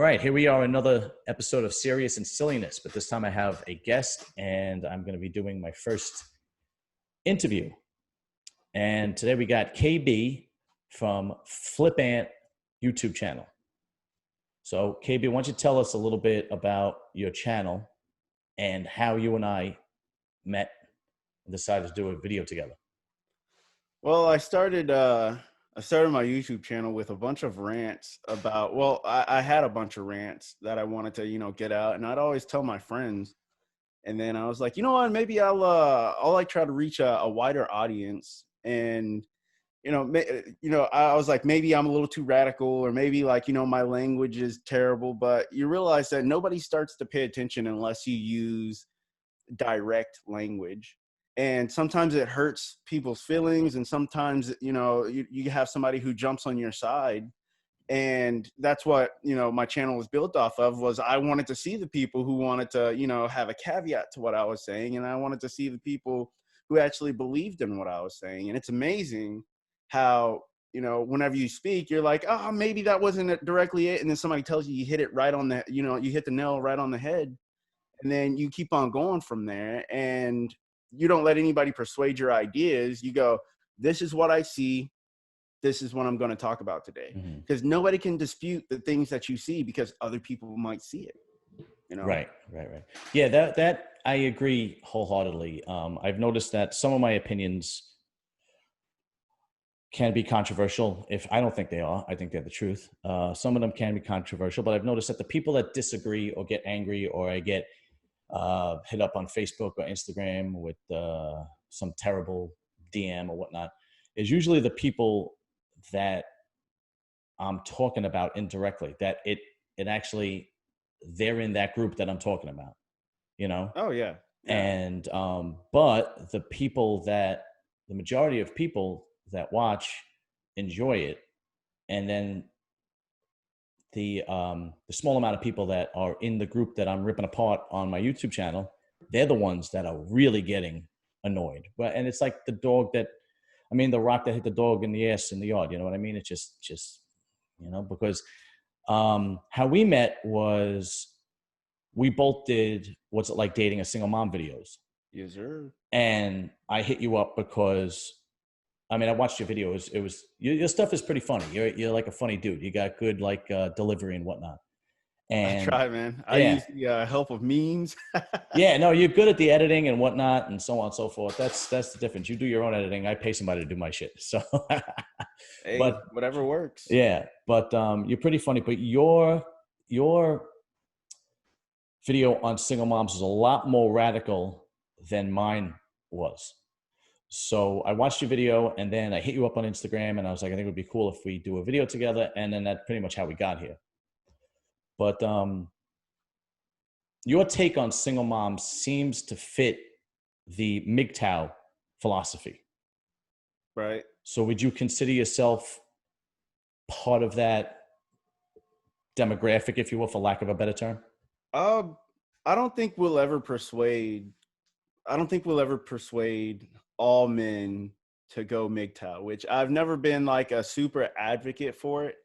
right, here we are, another episode of Serious and Silliness, but this time I have a guest and I'm going to be doing my first interview. And today we got KB from Flipant YouTube channel. So KB, why don't you tell us a little bit about your channel and how you and I met and decided to do a video together? Well, I started my YouTube channel with a bunch of rants about, I had a bunch of rants that I wanted to, get out, and I'd always tell my friends. And then I was like, you know what, maybe I'll like try to reach a wider audience. And, I was like, maybe I'm a little too radical, or maybe my language is terrible, but you realize that nobody starts to pay attention unless you use direct language. And sometimes it hurts people's feelings, and sometimes you have somebody who jumps on your side. And that's what my channel was built off of. Was I wanted to see the people who wanted to have a caveat to what I was saying, and I wanted to see the people who actually believed in what I was saying. And it's amazing how whenever you speak, you're like, oh, maybe that wasn't directly it, and then somebody tells you hit it right on the you hit the nail right on the head. And then you keep on going from there, and you don't let anybody persuade your ideas. You go, this is what I see. This is what I'm going to talk about today. Because nobody can dispute the things that you see, because other people might see it. Right. Yeah, that I agree wholeheartedly. I've noticed that some of my opinions can be controversial. If I don't think they are, I think they're the truth. Some of them can be controversial, but I've noticed that the people that disagree or get angry, or I get hit up on Facebook or Instagram with some terrible DM or whatnot, is usually the people that I'm talking about indirectly, that it actually, they're in that group that I'm talking about, Oh yeah. And but the majority of people that watch enjoy it, and then the small amount of people that are in the group that I'm ripping apart on my YouTube channel, they're the ones that are really getting annoyed. But and it's like the rock that hit the dog in the ass in the yard. You know what I mean? It's just because how we met was we both did What's It Like Dating a Single Mom videos. Yes, sir. And I hit you up because I watched your video. It was your stuff is pretty funny. You're like a funny dude. You got good delivery and whatnot. And I try, man. I yeah. use the help of memes. Yeah, no, you're good at the editing and whatnot, and so on and so forth. That's the difference. You do your own editing. I pay somebody to do my shit. So, Hey, but whatever works. yeah, but you're pretty funny. But your video on single moms is a lot more radical than mine was. So I watched your video, and then I hit you up on Instagram, and I was like, I think it would be cool if we do a video together. And then that's pretty much how we got here. But your take on single moms seems to fit the MGTOW philosophy. Right. So would you consider yourself part of that demographic, if you will, for lack of a better term? I don't think we'll ever persuade all men to go MGTOW, which I've never been like a super advocate for it.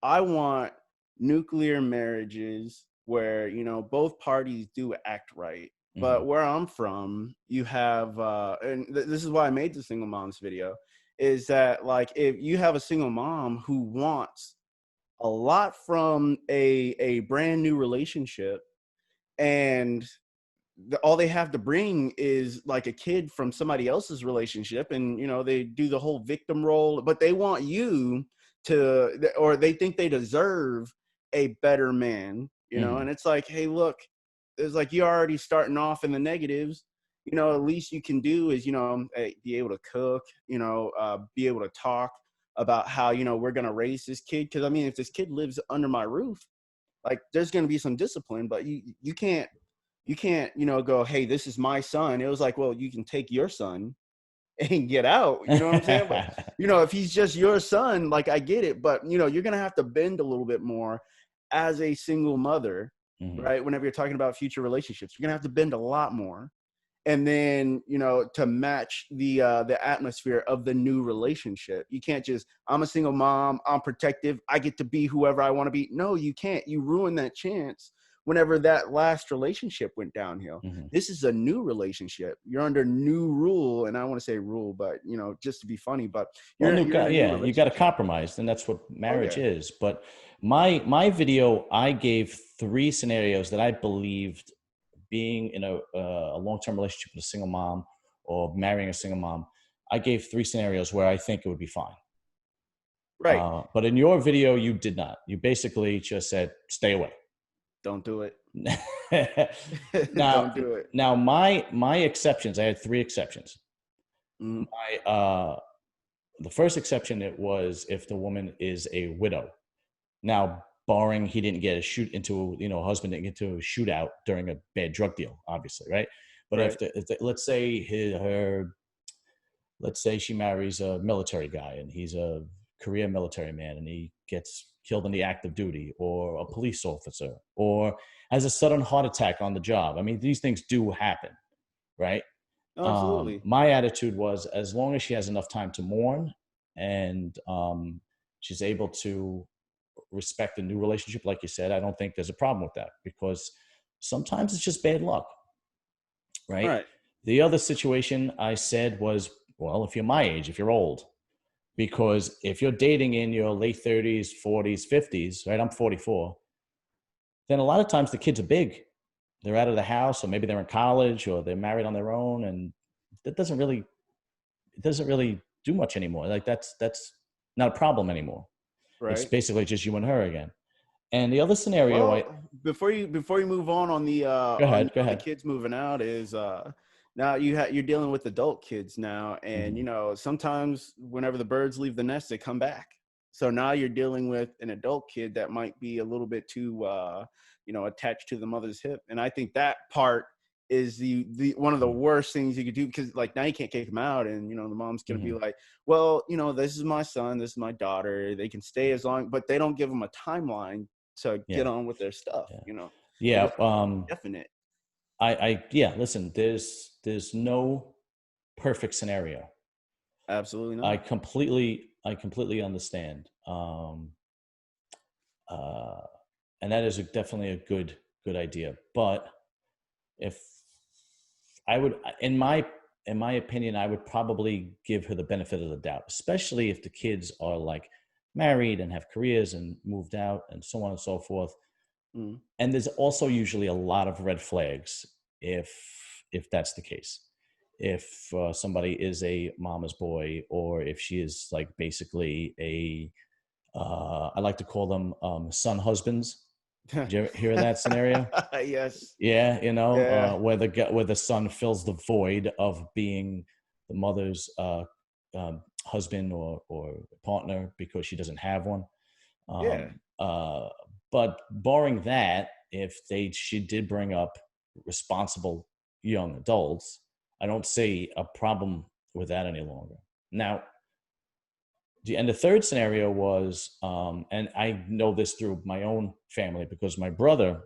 I want nuclear marriages where, both parties do act right. But where I'm from, you have, and this is why I made the single moms video, is that if you have a single mom who wants a lot from a brand new relationship, and all they have to bring is like a kid from somebody else's relationship, and they do the whole victim role, but they want you to, or they think they deserve a better man, and it's like, hey, look, it's like you're already starting off in the negatives. At least you can do is be able to cook, be able to talk about how we're gonna raise this kid, because if this kid lives under my roof, there's gonna be some discipline, but you can't go, hey, this is my son. It was like, well, you can take your son and get out, you know what I'm saying? But if he's just your son, I get it, but you're gonna have to bend a little bit more as a single mother, right? Whenever you're talking about future relationships, you're gonna have to bend a lot more. and then, you know, to match the atmosphere of the new relationship. You can't just, I'm a single mom, I'm protective, I get to be whoever I want to be. No, you can't. You ruin that chance whenever that last relationship went downhill. Mm-hmm. This is a new relationship. You're under new rule, and I want to say rule, but, you know, just to be funny, but Well, you're in a new yeah, you got to relationship. compromise, and that's what Oh marriage yeah. is. But my video, I gave 3 scenarios that I believed being in a long-term relationship with a single mom or marrying a single mom. I gave 3 scenarios where I think it would be fine. Right. But in your video, you did not. You basically just said, "Stay away." Don't do it. now, Don't do it. now my exceptions. I had 3 exceptions. Mhm. The first exception, it was if the woman is a widow. Now, barring he didn't get a husband didn't get to a shootout during a bad drug deal, obviously, right? But Right. let's say let's say she marries a military guy and he's a career military man and he gets killed in the active duty, or a police officer, or has a sudden heart attack on the job. I mean, these things do happen, right? Absolutely. My attitude was, as long as she has enough time to mourn and she's able to respect a new relationship, like you said, I don't think there's a problem with that, because sometimes it's just bad luck, right? Right. The other situation I said was, well, if you're my age, if you're old, because if you're dating in your late 30s, 40s, 50s, right? I'm 44. Then a lot of times the kids are big. They're out of the house, or maybe they're in college, or they're married on their own, and that doesn't really do much anymore. Like that's not a problem anymore. It's Right. basically just you and her again. And the other scenario, Well, before you move on the go on ahead, go you know, the ahead. kids moving out is now you're dealing with adult kids now, and Hmm. you know, sometimes whenever the birds leave the nest, they come back. So now you're dealing with an adult kid that might be a little bit too you know, attached to the mother's hip, and I think that part is the one of the worst things you could do, because like now you can't kick them out, and you know the mom's gonna be Hmm. like, well, you know, this is my son, this is my daughter, they can stay as long, but they don't give them a timeline to get Yeah, on with their stuff, yeah, you know. They yeah. just want something definite. Yeah. Listen, there's no perfect scenario. Absolutely I not. completely understand. Uh, and that is definitely a good idea. But if I would, in my opinion, I would probably give her the benefit of the doubt, especially if the kids are like married and have careers and moved out and so on and so forth. Mm. And there's also usually a lot of red flags if that's the case. If somebody is a mama's boy, or if she is like basically I like to call them son husbands. Did you ever hear that scenario? Yes. Yeah, Yeah. where the son fills the void of being the mother's husband or partner because she doesn't have one. Yeah. Um, uh, but barring that, if she did bring up responsible young adults, I don't see a problem with that any longer. Now, and the third scenario was, and I know this through my own family because my brother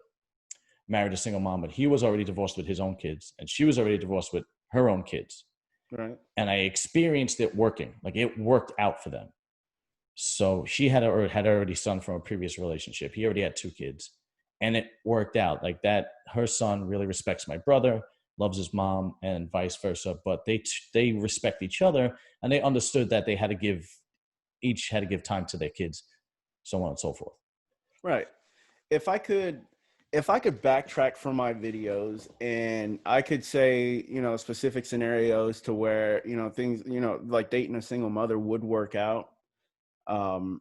married a single mom, but he was already divorced with his own kids, and she was already divorced with her own kids. Right. And I experienced it working; like it worked out for them. So she had already son from a previous relationship. He already had 2 kids, and it worked out like that. Her son really respects my brother, loves his mom, and vice versa. But they respect each other, and they understood that they had to give time to their kids, so on and so forth. Right. If I could backtrack from my videos and I could say, you know, specific scenarios to where, you know, things, you know, like dating a single mother would work out. Um,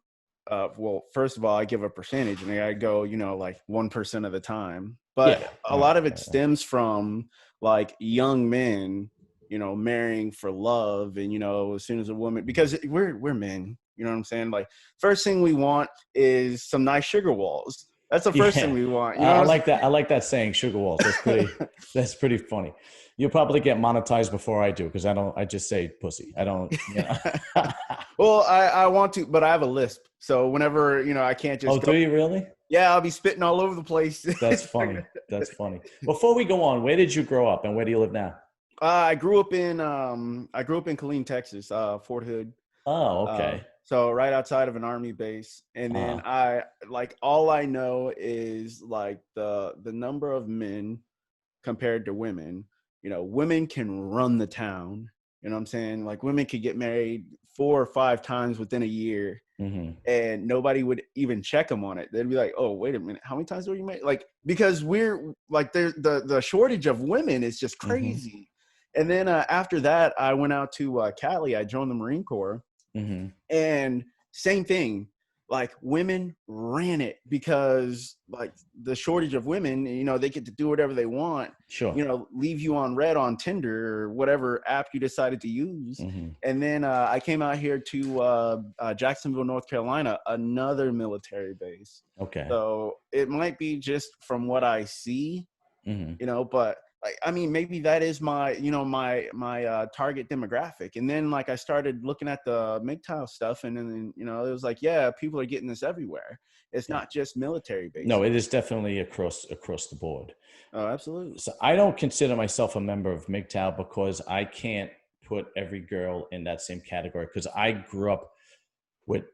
well, first of all, I give a percentage and I go, you know, like 1% of the time. But Yeah, a right, lot of it right, right. stems from like young men, you know, marrying for love, and you know, as soon as a woman, because we're men, you know what I'm saying? Like, first thing we want is some nice sugar walls. That's the first thing Yeah, we want. You know I what like that. I like that saying, "Sugar walls." That's I'm pretty. That's pretty funny. You'll probably get monetized before I do because I don't. I just say pussy. I don't. saying? Well, I want to, but I have a lisp. So whenever, you know, I can't Oh, just go, do you really? yeah, I'll be spitting all over the place. That's funny. That's funny. Before we go on, where did you grow up and where do you live now? I grew up in Killeen, Texas, Fort Hood. Oh, okay. So right outside of an army base. And then Uh, all I know is like the number of men compared to women. You know, women can run the town. You know what I'm saying? Like women could get married 4 or 5 times within a year, mm-hmm. and nobody would even check them on it. They'd be like, "Oh, wait a minute, how many times were you married?" Like, because we're like, the shortage of women is just Mm-hmm. crazy. And then after that, I went out to Cali. I joined the Marine Corps, Mm-hmm. and same thing, like women ran it because like the shortage of women, you know, they get to do whatever they want, Sure. you know, leave you on red on Tinder or whatever app you decided to use. Mm-hmm. And then I came out here to Jacksonville, North Carolina, another military base. Okay. So it might be just from what I see, Mm-hmm. you know, but like, I mean, maybe that is my, you know, my target demographic. And then like I started looking at the MGTOW stuff, and then, you know, it was like, yeah, people are getting this everywhere. It's Yeah. not just military No, it bases. is definitely across the board. Oh, absolutely. So I don't consider myself a member of MGTOW because I can't put every girl in that same category because I grew up with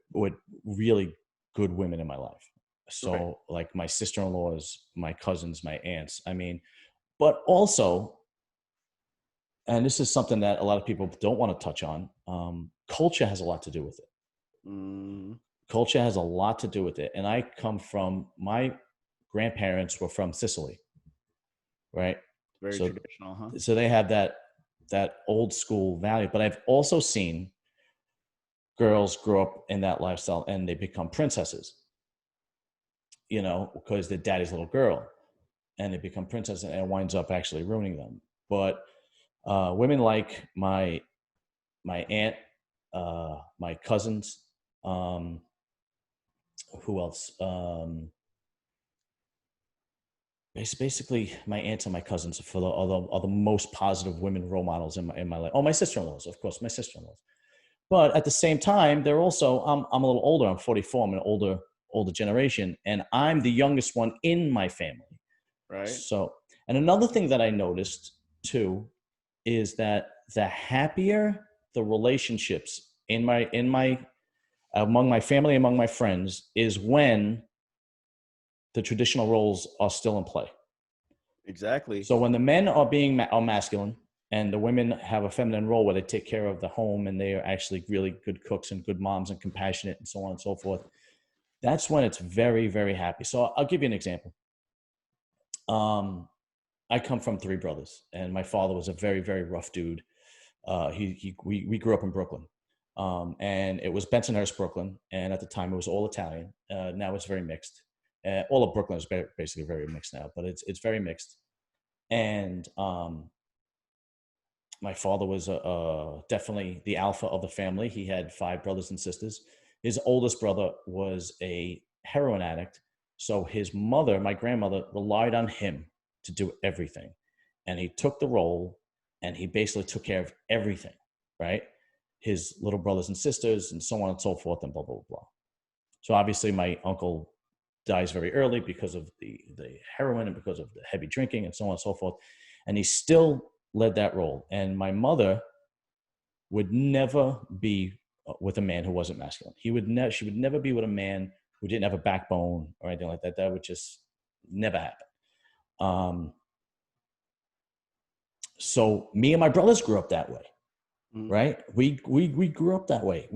really good women in my life. Right. So like my sister-in-laws, my cousins, my aunts. I mean, but also, and this is something that a lot of people don't want to touch on. Culture has a lot to do with it. Mm, Culture has a lot to do with it. And I come from my grandparents were from Sicily, right? very So traditional, huh? so they have that old school value. But I've also seen girls grow up in that lifestyle and they become princesses, you know, because their daddy's little girl, and they become princesses, and it winds up actually ruining them. But women like my aunt, my cousins, um, who else? Basically, my aunts and my cousins are the most positive women role models in my life. Oh, my sister-in-laws, of course, my sister-in-laws. But at the same time, they're also I'm a little older. I'm 44. I'm an older generation, and I'm the youngest one in my family. Right. So, and another thing that I noticed too is that the happier the relationships in my among my family, among my friends, is when the traditional roles are still in play. Exactly. So when the men are masculine and the women have a feminine role where they take care of the home and they are actually really good cooks and good moms and compassionate and so on and so forth, that's when it's very, very happy. So I'll give you an example. I come from 3 brothers, and my father was a very, very rough dude. We grew up in Brooklyn, and it was Bensonhurst, Brooklyn, and at the time it was all Italian. Now it's very mixed. All of Brooklyn is basically very mixed now, but it's very mixed. And my father was definitely the alpha of the family. He had 5 brothers and sisters. His oldest brother was a heroin addict, so his mother, my grandmother, relied on him to do everything, and he took the role, and he basically took care of everything, right? His little brothers and sisters, and so on and so forth, and blah blah blah. So obviously, my uncle dies very early because of the heroin and because of the heavy drinking and so on and so forth. And he still led that role. And my mother would never be with a man who wasn't masculine. She would never be with a man who didn't have a backbone or anything like that. That would just never happen. So me and my brothers grew up that way, Mm, right? We grew up that way.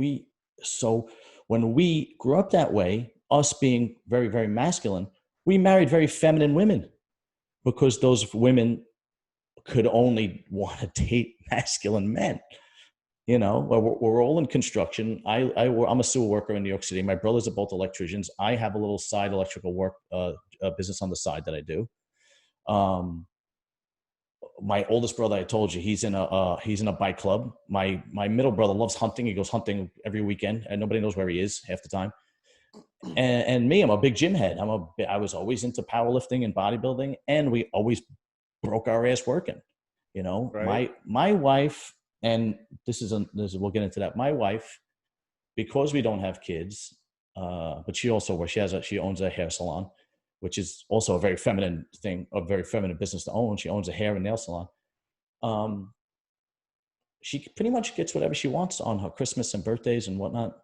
So when we grew up that way, us being very, very masculine, we married very feminine women because those women could only want to date masculine men. You know, we're all in construction. I'm a sewer worker in New York City. My brothers are both electricians. I have a little side electrical work business on the side that I do. My oldest brother, I told you, he's in a bike club. My middle brother loves hunting. He goes hunting every weekend, and nobody knows where he is half the time. And me, I'm a big gym head. I was always into powerlifting and bodybuilding, and we always broke our ass working. You know, right. my wife, and we'll get into that. My wife, because we don't have kids, but she also she owns a hair salon, which is also a very feminine thing, a very feminine business to own. She owns a hair and nail salon. she pretty much gets whatever she wants on her Christmas and birthdays and whatnot,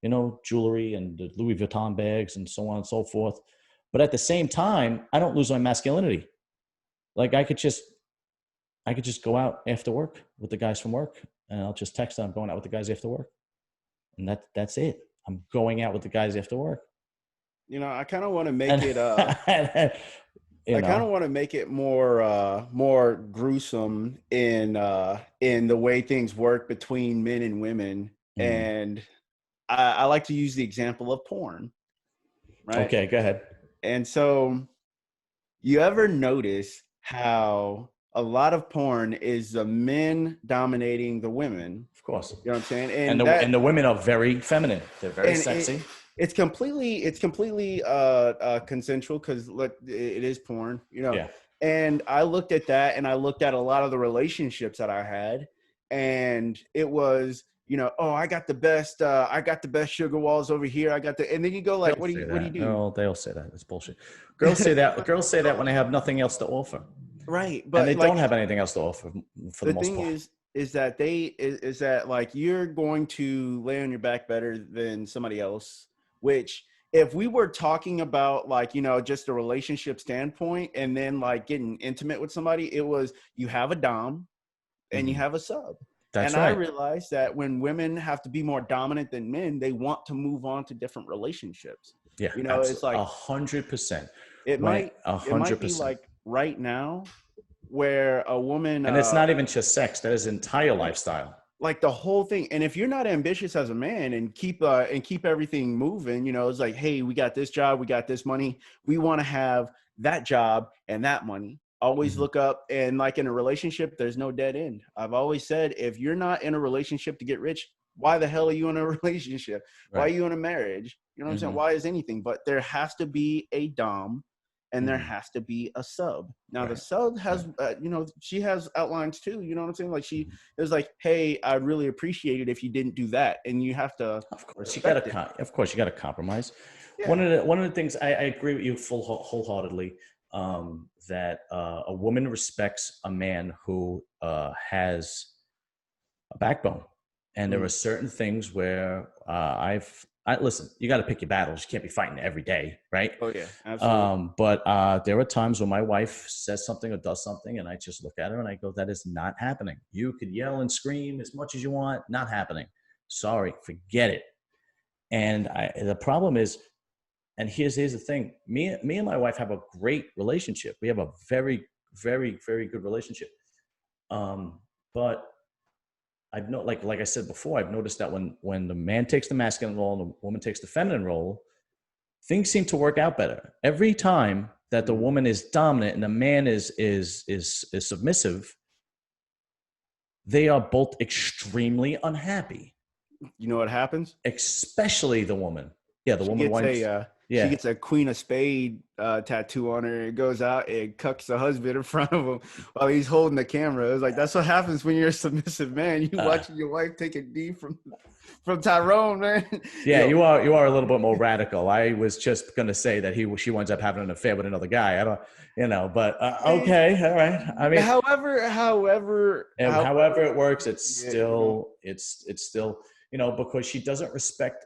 you know, jewelry and the Louis Vuitton bags and so on and so forth. But at the same time, I don't lose my masculinity. Like I could just go out after work with the guys from work, and I'll just text them I'm going out with the guys after work, and that's it. I'm going out with the guys after work. You know, I kind of want to make And, it. you I kind of know, want to make it more gruesome in the way things work between men and women, mm. and I like to use the example of porn, right? Okay, go ahead. And so, you ever notice how a lot of porn is the men dominating the women? Of course. You know what I'm saying? And And the women are very feminine. They're very and sexy. it's completely consensual because it is porn, you know. Yeah. And I looked at that, and I looked at a lot of the relationships that I had, and it was, you know, oh, I got the best sugar walls over here. And then you go like, what do you do? No, they'll say that. It's bullshit. Girls say that. Girls say that when they have nothing else to offer, Right, and but they like don't have anything else to offer for the the most thing part. is that is that like you're going to lay on your back better than somebody else, which if we were talking about like, you know, just a relationship standpoint and then like getting intimate with somebody, it was you have a dom and you Mhm. have a sub. That's And I right. realized that when women have to be more dominant than men, they want to move on to different relationships. Yeah, You know, it's absolutely. like 100%. it When might it might be 100%. like right now where a woman And it's not even just sex. That is entire lifestyle. like the whole thing. And if you're not ambitious as a man and keep everything moving, you know, it's like, hey, we got this job, we got this money, we want to have that job and that money. Always Mhm. look up. And like in a relationship, there's no dead end. I've always said, if you're not in a relationship to get rich, why the hell are you in a relationship? Why are Right. you in a marriage? You know what I'm saying? Mhm. Why is anything? But there has to be a dom and there Mhm. has to be a sub. Now the Right. sub Right. has, you know, she has outlines too. You know what I'm saying? Like she is like, hey, I'd really appreciate it if you didn't do that, and you have to Of course, respect it. of course, you got to compromise. Yeah. One of the things I agree with you wholeheartedly, that a woman respects a man who has a backbone, and there are Mm. certain things where I listen. You got to pick your battles. You can't be fighting every day, right? Oh yeah, absolutely. But there are times when my wife says something or does something, and I just look at her and I go, "That is not happening. You could yell and scream as much as you want, not happening. Sorry, forget it." And the problem is, and here's the thing: me and my wife have a great relationship. We have a very, very, very good relationship. But I've no like I said before, I've noticed that when the man takes the masculine role and the woman takes the feminine role, things seem to work out better. Every time that the Mm. woman is dominant and the man is submissive, they are both extremely unhappy. You know what happens? Especially the woman. Yeah, the She woman gets wants. she Yeah, gets a Queen of Spade tattoo on her. It goes out and cucks the husband in front of him while he's holding the camera. It's like that's what happens when you're a submissive man. You uh, watching your wife take a knee from Tyrone, man. yeah. Yo, You are a little bit more radical. I was just gonna say that she winds up having an affair with another guy. I don't, but man. okay, all right. I mean, However, however it works, yeah, you know, it's still, because she doesn't respect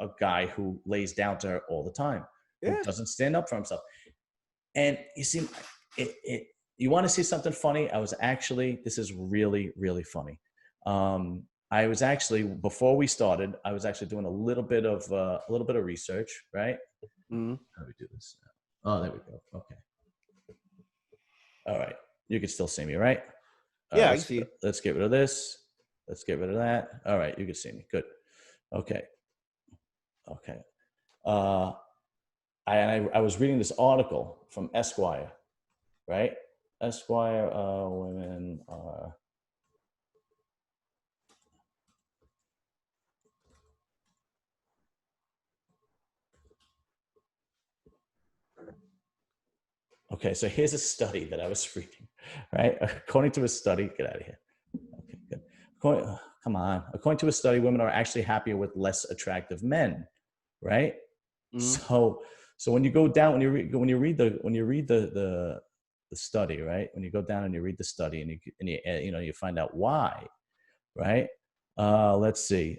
a guy who lays down to her all the time, who yeah. doesn't stand up for himself. And you see, you want to see something funny? This is really, really funny. I was actually, before we started, I was actually doing a little bit of research, right? Mhm. How do we do this? Oh, there we go. Okay. All right. You can still see me, right? All right. Yeah, I see. Let's get rid of this. Let's get rid of that. All right. You can see me. Good. Okay. Okay. Uh, I was reading this article from Esquire, right? Esquire, women are. Okay, so here's a study that I was reading, right? According to a study, get out of here. Okay, good. Come on. According to a study, women are actually happier with less attractive men, right? Mhm. So when you go down, when you read the study, right? When you go down and you read the study and you find out why. right? Let's see.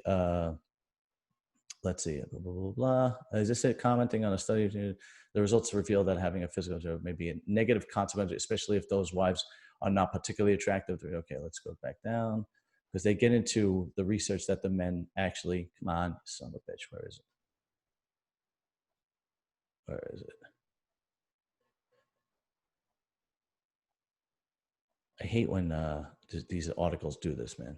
Let's see. Blah, blah, blah, blah. Is this it? Commenting on a study, the results reveal that having a physical job may be a negative consequence, especially if those wives are not particularly attractive. Okay, let's go back down because they get into the research that the men actually. Come on, son of a bitch. Where is it? Where is it? I hate when these articles do this, man.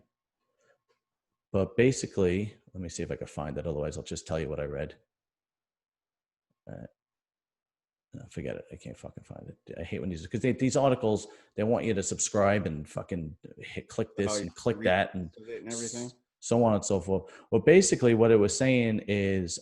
But basically, let me see if I can find it. Otherwise, I'll just tell you what I read. No, forget it. I can't fucking find it. I hate when these, because these articles, they want you to subscribe and fucking click this and click that and everything, so on and so forth. Well, basically, what it was saying is,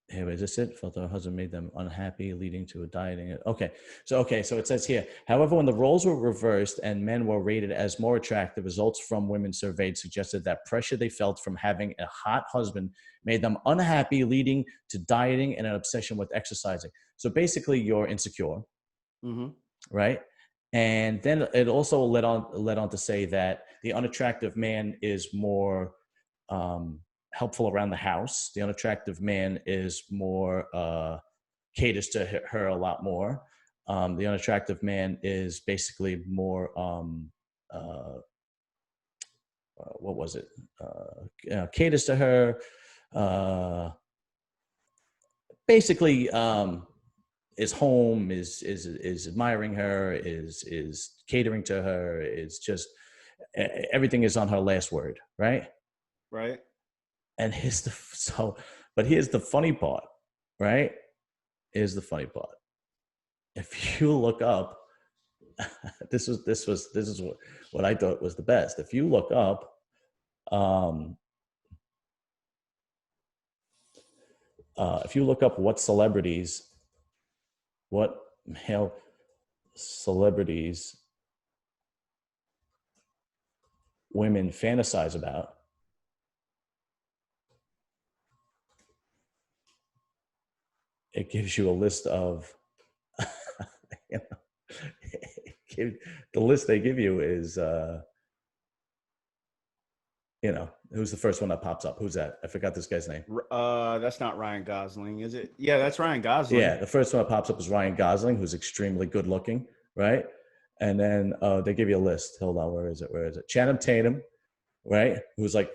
here, is this it? Felt her husband made them unhappy, leading to a dieting. Okay, so it says here. However, when the roles were reversed and men were rated as more attractive, results from women surveyed suggested that pressure they felt from having a hot husband made them unhappy, leading to dieting and an obsession with exercising. So basically, you're insecure, right? And then it also led on to say that the unattractive man is more helpful around the house. The unattractive man is more caters to her a lot more. The unattractive man is basically more what was it? Caters to her. Basically, is home, is admiring her, is catering to her, is just everything is on her last word, right? Right. And here's the funny part, right? Here's the funny part. If you look up, this is what I thought was the best. If you look up, what male celebrities women fantasize about, it gives you a list of, you know, the list they give you is, who's the first one that pops up? Who's that? I forgot this guy's name. That's not Ryan Gosling, is it? Yeah, that's Ryan Gosling. Yeah, the first one that pops up is Ryan Gosling, who's extremely good looking, right? And then they give you a list. Hold on, where is it? Channing Tatum, right? Who's like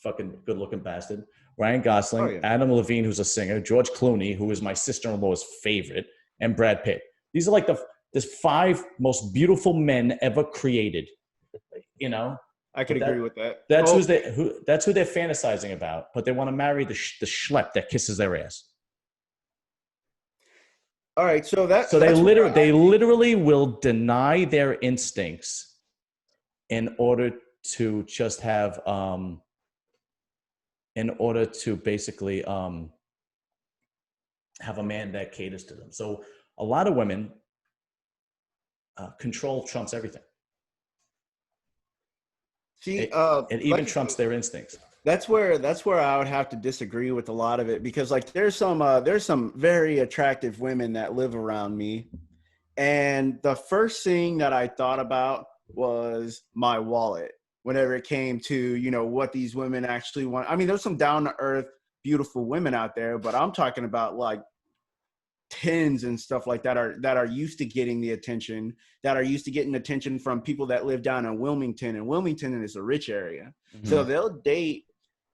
fucking good looking bastard. Ryan Gosling, Adam Levine, who's a singer, George Clooney, who is my sister-in-law's favorite, and Brad Pitt. These are like the 5 most beautiful men ever created. I could agree with that. That's who they're fantasizing about, but they want to marry the schlep that kisses their ass. All right, so they literally will deny their instincts in order to just have in order to basically have a man that caters to them. So a lot of women control trumps everything. See, it even trumps their instincts. That's where I would have to disagree with a lot of it, because like there's some very attractive women that live around me, and the first thing that I thought about was my wallet whenever it came to what these women actually want. I mean, there's some down to earth beautiful women out there, but I'm talking about like tens and stuff like that are used to getting the attention, that are used to getting attention from people that live down in Wilmington, and Wilmington is a rich area. So they'll date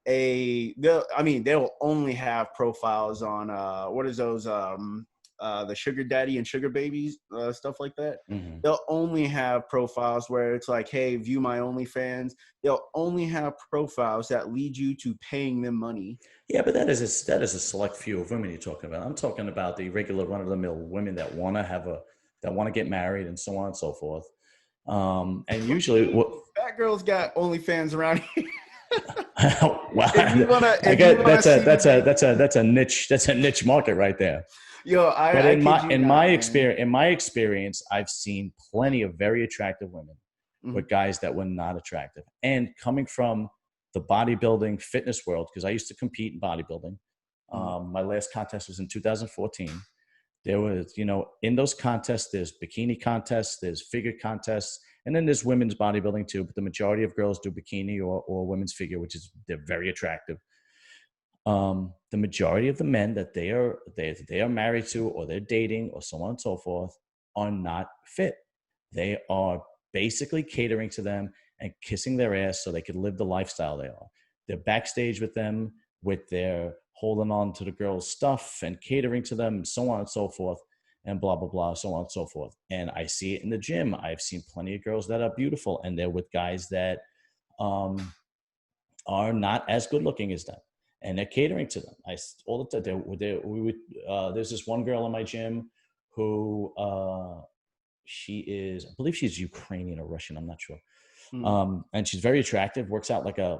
they'll only have profiles on what is those the sugar daddy and sugar babies, stuff like that. They'll only have profiles where it's like, hey, view my OnlyFans. They'll only have profiles that lead you to paying them money. Yeah, but that is a select few of women you're talking about. I'm talking about the regular run-of-the-mill women that want to get married and so on and so forth. And usually, fat girls got OnlyFans around here. Wow. That's a niche market right there. But in my experience, I've seen plenty of very attractive women with guys that were not attractive. And coming from the bodybuilding fitness world, because I used to compete in bodybuilding. My last contest was in 2014. There was, in those contests, there's bikini contests, there's figure contests, and then there's women's bodybuilding too. But the majority of girls do bikini or women's figure, which is they're very attractive. The majority of the men that they are married to or they're dating or so on and so forth are not fit. They are basically catering to them and kissing their ass so they could live the lifestyle they are. They're backstage with them, with their holding on to the girls' stuff and catering to them and so on and so forth and blah, blah, blah, so on and so forth. And I see it in the gym. I've seen plenty of girls that are beautiful and they're with guys that are not as good looking as them. And they're catering to them. All the time. There's this one girl in my gym who I believe she's Ukrainian or Russian. I'm not sure. And she's very attractive. Works out like a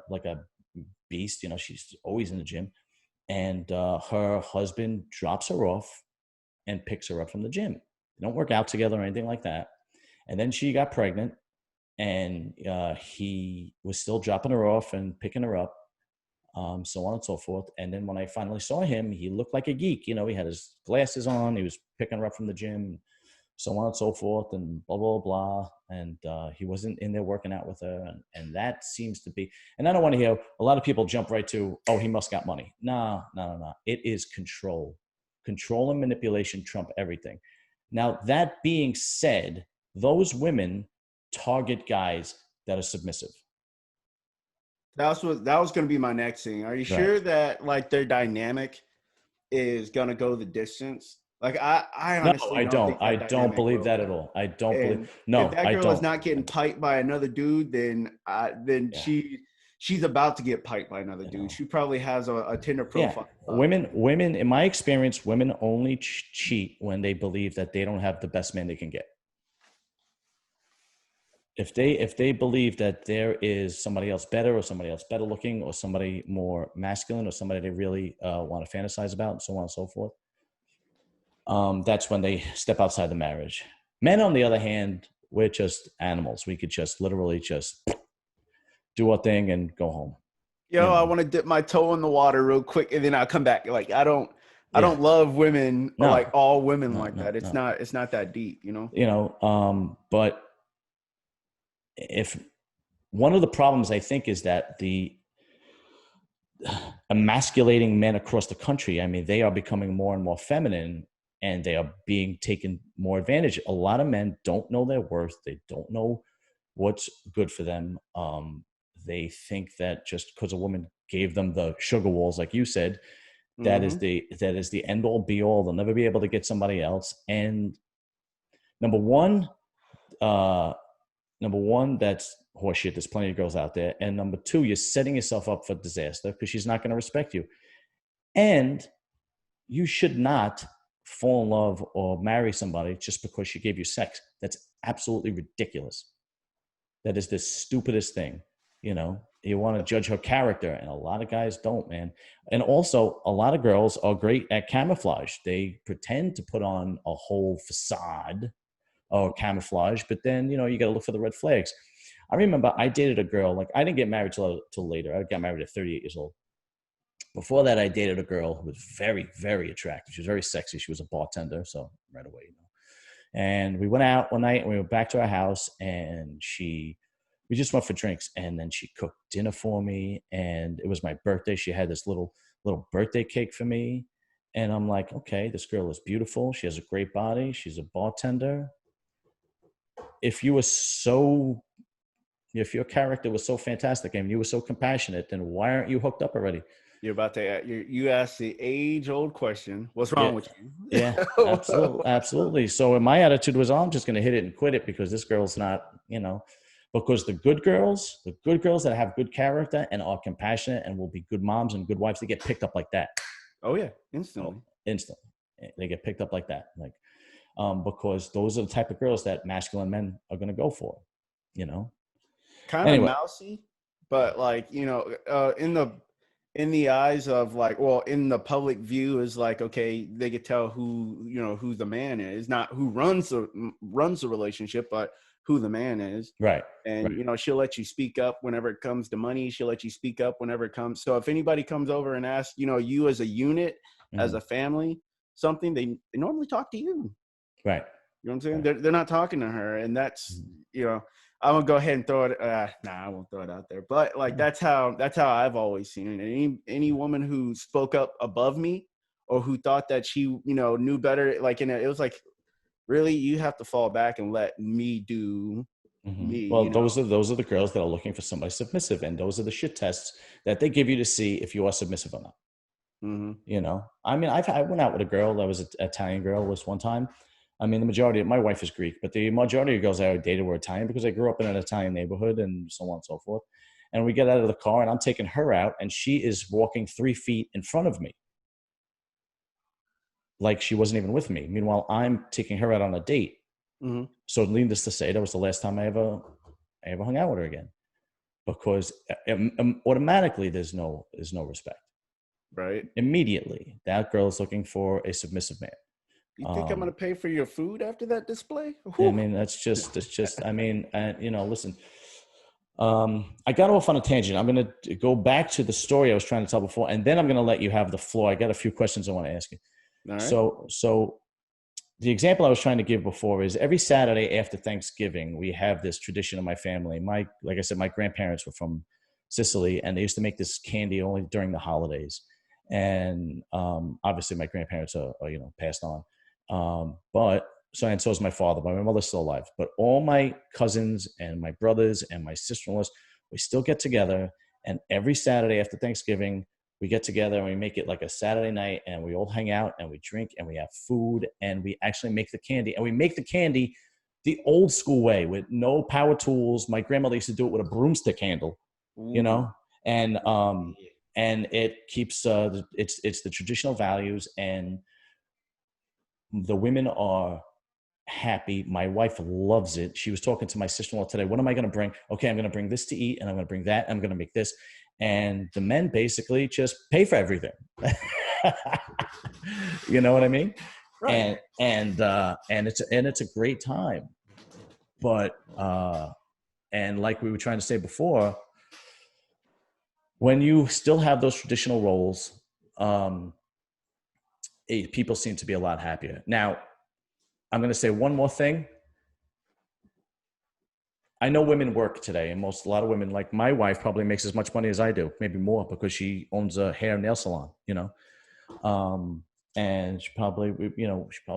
beast. She's always in the gym. And her husband drops her off and picks her up from the gym. They don't work out together or anything like that. And then she got pregnant, and he was still dropping her off and picking her up. So on and so forth. And then when I finally saw him, he looked like a geek. He had his glasses on. He was picking her up from the gym, so on and so forth, and blah, blah, blah. And he wasn't in there working out with her. And that seems to be, and I don't want to hear, a lot of people jump right to, oh, he must got money. No. It is control. Control and manipulation trump everything. Now, that being said, those women target guys that are submissive. That was going to be my next thing. Are you sure that like their dynamic is going to go the distance? Like I honestly I don't believe that at all. I don't believe. No, if that girl is not getting piped by another dude, then she's about to get piped by another dude. She probably has a Tinder profile. Yeah. Women, in my experience, women only cheat when they believe that they don't have the best man they can get. If they believe that there is somebody else better or somebody else better looking or somebody more masculine or somebody they really want to fantasize about and so on and so forth, that's when they step outside the marriage. Men, on the other hand, we're just animals. We could just literally just do our thing and go home. I want to dip my toe in the water real quick and then I'll come back. Like I don't love women like all women that. It's not that deep, but if one of the problems I think is that the emasculating men across the country, I mean, they are becoming more and more feminine and they are being taken more advantage. A lot of men don't know their worth. They don't know what's good for them. They think that just because a woman gave them the sugar walls, like you said, that is the end all be all. They'll never be able to get somebody else. And number one, that's horseshit. There's plenty of girls out there. And number two, you're setting yourself up for disaster because she's not going to respect you. And you should not fall in love or marry somebody just because she gave you sex. That's absolutely ridiculous. That is the stupidest thing. You want to judge her character, and a lot of guys don't, man. And also, a lot of girls are great at camouflage. They pretend to put on a whole facade or camouflage, but then, you got to look for the red flags. I remember I dated a girl, like I didn't get married till later. I got married at 38 years old. Before that, I dated a girl who was very, very attractive. She was very sexy. She was a bartender, so right away, And we went out one night and we went back to our house and we just went for drinks, and then she cooked dinner for me, and it was my birthday. She had this little birthday cake for me. And I'm like, okay, this girl is beautiful. She has a great body. She's a bartender. If your character was so fantastic and you were so compassionate, then why aren't you hooked up already? You're about to you ask the age-old question. What's wrong with you? Yeah, absolutely. So my attitude was, I'm just going to hit it and quit it because this girl's not, because the good girls that have good character and are compassionate and will be good moms and good wives, they get picked up like that. Oh yeah, instantly. They get picked up like that, because those are the type of girls that masculine men are going to go for, Kind of mousy, but in the eyes of in the public view is okay, they could tell who the man is, not who runs the relationship, but who the man is. Right. And, she'll let you speak up whenever it comes to money. She'll let you speak up whenever it comes. So if anybody comes over and asks, you as a unit, as a family, something, they normally talk to you. Right. You know what I'm saying? Right. They're not talking to her, and that's, you know, I'm gonna go ahead and throw it. Nah, I won't throw it out there. But like that's how I've always seen it. Any woman who spoke up above me, or who thought that she, you know, knew better, like it was like, really, you have to fall back and let me do me. Well, You know, those are the girls that are looking for somebody submissive, and those are the shit tests that they give you to see if you are submissive or not. You know, I mean, I went out with a girl that was an Italian girl this one time. I mean, the majority of my wife is Greek, but the majority of girls I dated were Italian because I grew up in an Italian neighborhood and so on and so forth. And we get out of the car and I'm taking her out and she is walking 3 feet in front of me. Like she wasn't even with me. Meanwhile, I'm taking her out on a date. So needless to say, that was the last time I ever hung out with her again, because automatically there's no respect. right? Immediately, that girl is looking for a submissive man. You think I'm gonna pay for your food after that display? I mean, that's just. I mean, you know, listen. I got off on a tangent. I'm going to go back to the story I was trying to tell before, and then I'm going to let you have the floor. I got a few questions I want to ask you. All right. So the example I was trying to give before is every Saturday after Thanksgiving, we have this tradition in my family. Like I said, my grandparents were from Sicily, and they used to make this candy only during the holidays. And obviously, my grandparents are you know, passed on. And so is my father, but my mother's still alive. But all my cousins and my brothers and my sister-in-laws, we still get together. And every Saturday after Thanksgiving, we get together and we make it like a Saturday night, and we all hang out and we drink and we have food, and we actually make the candy. And we make the candy the old school way with no power tools. My grandmother used to do it with a broomstick handle, you know, and it keeps it's the traditional values, and the women are happy. My wife loves it. She was talking to my sister-in-law today. What am I going to bring? Okay, I'm going to bring this to eat, and I'm going to bring that. And I'm going to make this. And the men basically just pay for everything. You know what I mean? Right. And it's a great time. But and like we were trying to say before, when you still have those traditional roles, people seem to be a lot happier. Now, I'm going to say one more thing. I know women work today, and a lot of women, like my wife, probably makes as much money as I do, maybe more, because she owns a hair and nail salon, you know, and she probably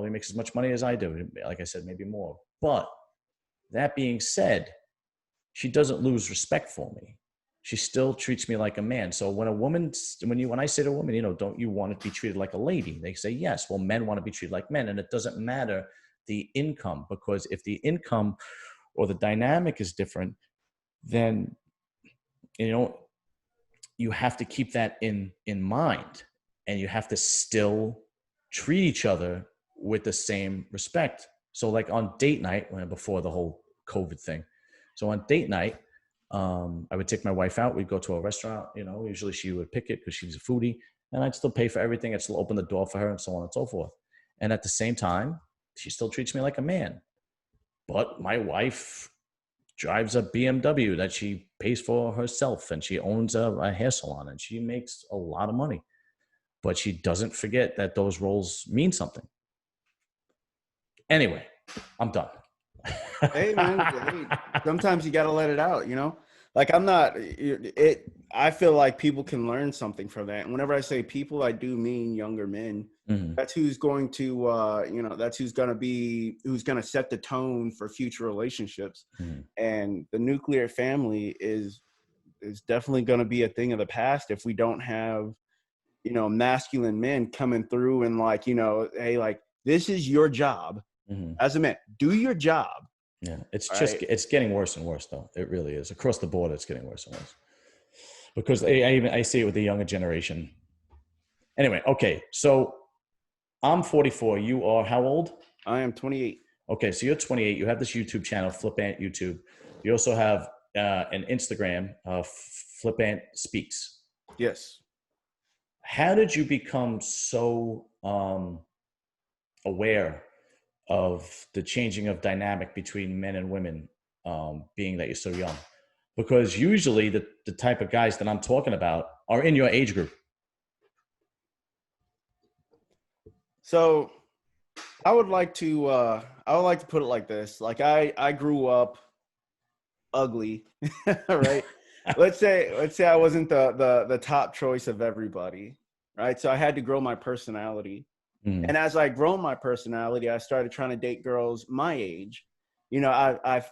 makes as much money as I do. Like I said, maybe more. But that being said, she doesn't lose respect for me. She still treats me like a man. So when I say to a woman, you know, don't you want to be treated like a lady? They say yes. Well, men want to be treated like men, and it doesn't matter the income, because if the income or the dynamic is different, then, you know, you have to keep that in mind, and you have to still treat each other with the same respect. So like on date night, before the whole COVID thing, so on date night, I would take my wife out. We'd go to a restaurant, you know, usually she would pick it because she's a foodie, and I'd still pay for everything. I'd still open the door for her, and so on and so forth. And at the same time, she still treats me like a man. But my wife drives a BMW that she pays for herself, and she owns a hair salon, and she makes a lot of money. But she doesn't forget that those roles mean something. Anyway, I'm done. Hey, man, sometimes you got to let it out, you know? Like I feel like people can learn something from that. And whenever I say people, I do mean younger men. Mm-hmm. That's who's going to, that's who's going to set the tone for future relationships. Mm-hmm. And the nuclear family is definitely going to be a thing of the past if we don't have, you know, masculine men coming through and like, you know, hey, like, this is your job. Mm-hmm. As a man, do your job. Yeah, it's getting worse and worse, though. It really is. Across the board, it's getting worse and worse. Because I see it with the younger generation. Anyway, okay, so I'm 44. You are how old? I am 28. Okay, so you're 28. You have this YouTube channel, Flipant YouTube. You also have an Instagram, Flipant Speaks. Yes. How did you become so aware of the changing of dynamic between men and women, being that you're so young? Because usually the type of guys that I'm talking about are in your age group. So I would like to put it like this. Like I grew up ugly, right? Let's say I wasn't the top choice of everybody, right? So I had to grow my personality. Mm, And as I grown my personality, I started trying to date girls my age. I've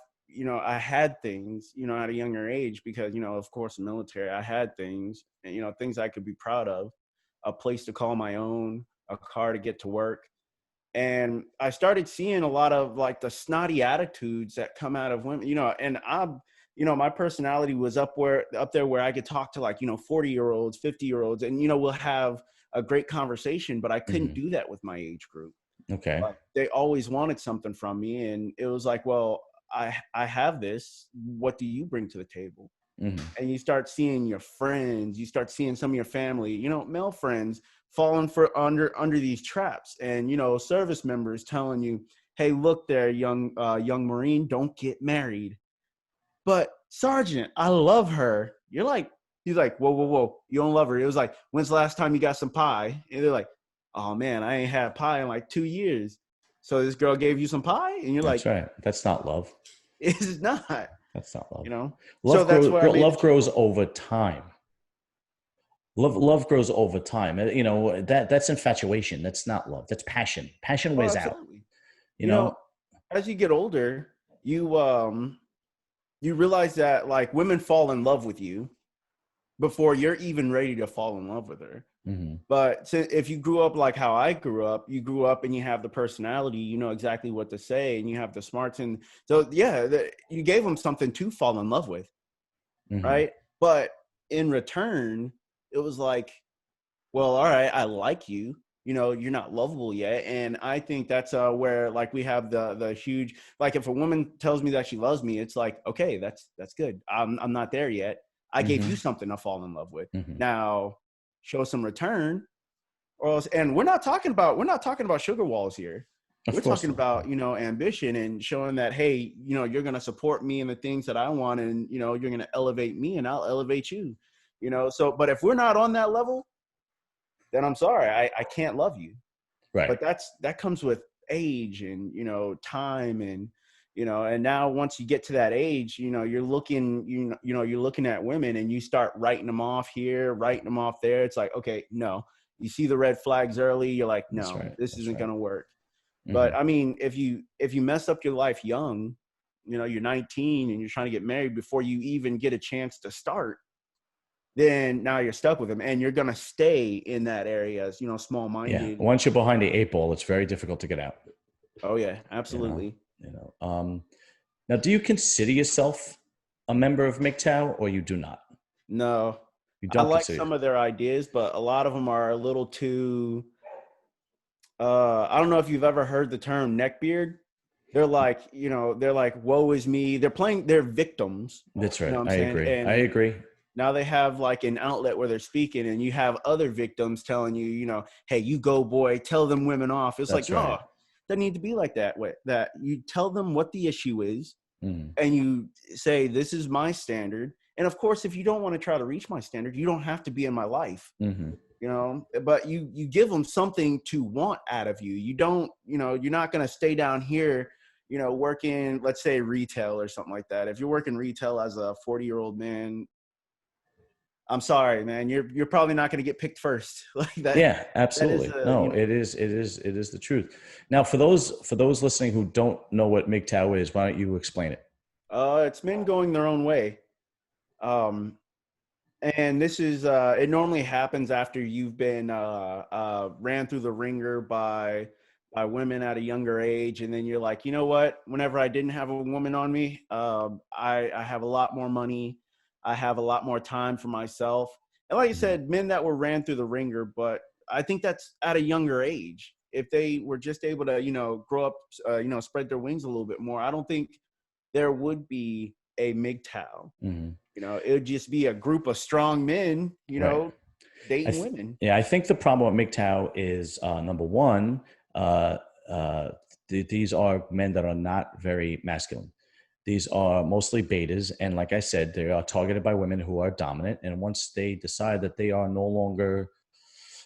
I had things, at a younger age because, of course, military, I had things, and, things I could be proud of, a place to call my own, a car to get to work. And I started seeing a lot of like the snotty attitudes that come out of women, and my personality was up there where I could talk to like, 40-year-olds, 50-year-olds, and, we'll have a great conversation, but I couldn't mm, do that with my age group. okay. Like they always wanted something from me. And it was like, well, I have this. What do you bring to the table? Mm, And you start seeing your friends, you start seeing some of your family, male friends falling for under these traps, and service members telling you, hey, look there, young Marine, don't get married. But Sergeant, I love her. He's like, whoa, whoa, whoa, you don't love her. It was like, when's the last time you got some pie? And they're like, oh man, I ain't had pie in like 2 years. So this girl gave you some pie, and you're that's like, right. That's not love. it's not, That's not love. you know. So Love that's grows. where I made the Love grows channel. over time. Love grows over time. That's infatuation. That's not love. That's passion. Passion Oh, wears out. absolutely. You You know, know. as you get older, you realize that like women fall in love with you before you're even ready to fall in love with her. Hmm. But if you grew up like how I grew up, you grew up and you have the personality, you know exactly what to say, and you have the smarts. And so, yeah, you gave them something to fall in love with, Hmm. right? But in return, it was like, well, all right, I like you. You're not lovable yet. And I think that's where like we have the huge, like if a woman tells me that she loves me, it's like, okay, that's good. I'm not there yet. I gave you Hmm. something to fall in love with. Hmm. Now show some return, or else. And we're not talking about sugar walls here. We're Of course talking not. about, ambition and showing that, hey, you're going to support me in the things that I want, and you're going to elevate me and I'll elevate you. So but if we're not on that level, then I'm sorry, I can't love you. Right. But that comes with age and, time, and now once you get to that age, you're looking at women and you start writing them off here, writing them off there. It's like, okay, no, you see the red flags early. You're like, That's no, right. this That's isn't right. going to work. Hmm. But I mean, if you mess up your life young, you're 19 and you're trying to get married before you even get a chance to start, then now you're stuck with them and you're going to stay in that area as, small Yeah. minded. Once you're behind the eight ball, it's very difficult to get out. Oh yeah, You know. absolutely. You know. Now, do you consider yourself a member of MGTOW, or you do not? No, You I don't like consider. some of their ideas, but a lot of them are a little too. I don't know if you've ever heard the term neckbeard. They're like, woe is me. They're victims. That's You know right. what I'm I saying? agree. I And agree. now they have like an outlet where they're speaking, and you have other victims telling you, hey, you go, boy, tell them women off. It's like, That's right. no, doesn't need to be like that. That you tell them what the issue is, Mm, and you say, this is my standard. And of course, if you don't want to try to reach my standard, you don't have to be in my life, mm-hmm. but you give them something to want out of you. You don't, you're not going to stay down here, working, let's say retail or something like that. If you're working retail as a 40-year-old man, I'm sorry, man, you're probably not going to get picked first. Like that. Yeah, That is absolutely. No, it is the truth. Now, for those listening who don't know what MGTOW is, why don't you explain it? it's men going their own way. Um, and this is it normally happens after you've been ran through the ringer by women at a younger age, and then you're like, you know what, whenever I didn't have a woman on me, I have a lot more money, I have a lot more time for myself. And like I Mhm. said, men that were ran through the ringer, but I think that's at a younger age. If they were just able to, grow up, spread their wings a little bit more, I don't think there would be a MGTOW. Mhm. It would just be a group of strong men, Right. dating women. Yeah, I think the problem with MGTOW is number one, uh, uh, these are men that are not very masculine. These are mostly betas, and like I said, they are targeted by women who are dominant. And once they decide that they are no longer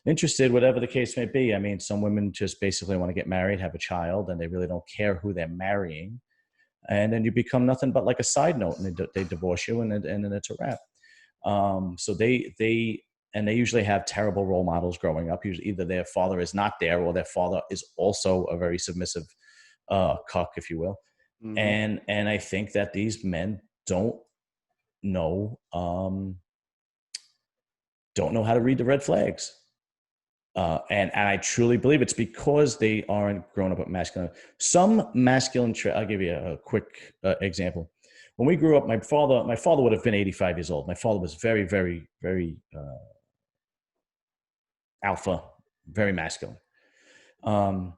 interested, whatever the case may be. I mean, some women just basically want to get married, have a child, and they really don't care who they're marrying. And then you become nothing but like a side note, and they divorce you, and then it's a wrap. So they usually have terrible role models growing up. Usually either their father is not there, or their father is also a very submissive cuck, if you will. Mm-hmm. And I think that these men don't know how to read the red flags. And I truly believe it's because they aren't grown up with masculine. Some masculine I'll give you a quick example. When we grew up, my father would have been 85 years old. My father was very, very, very alpha, very masculine. And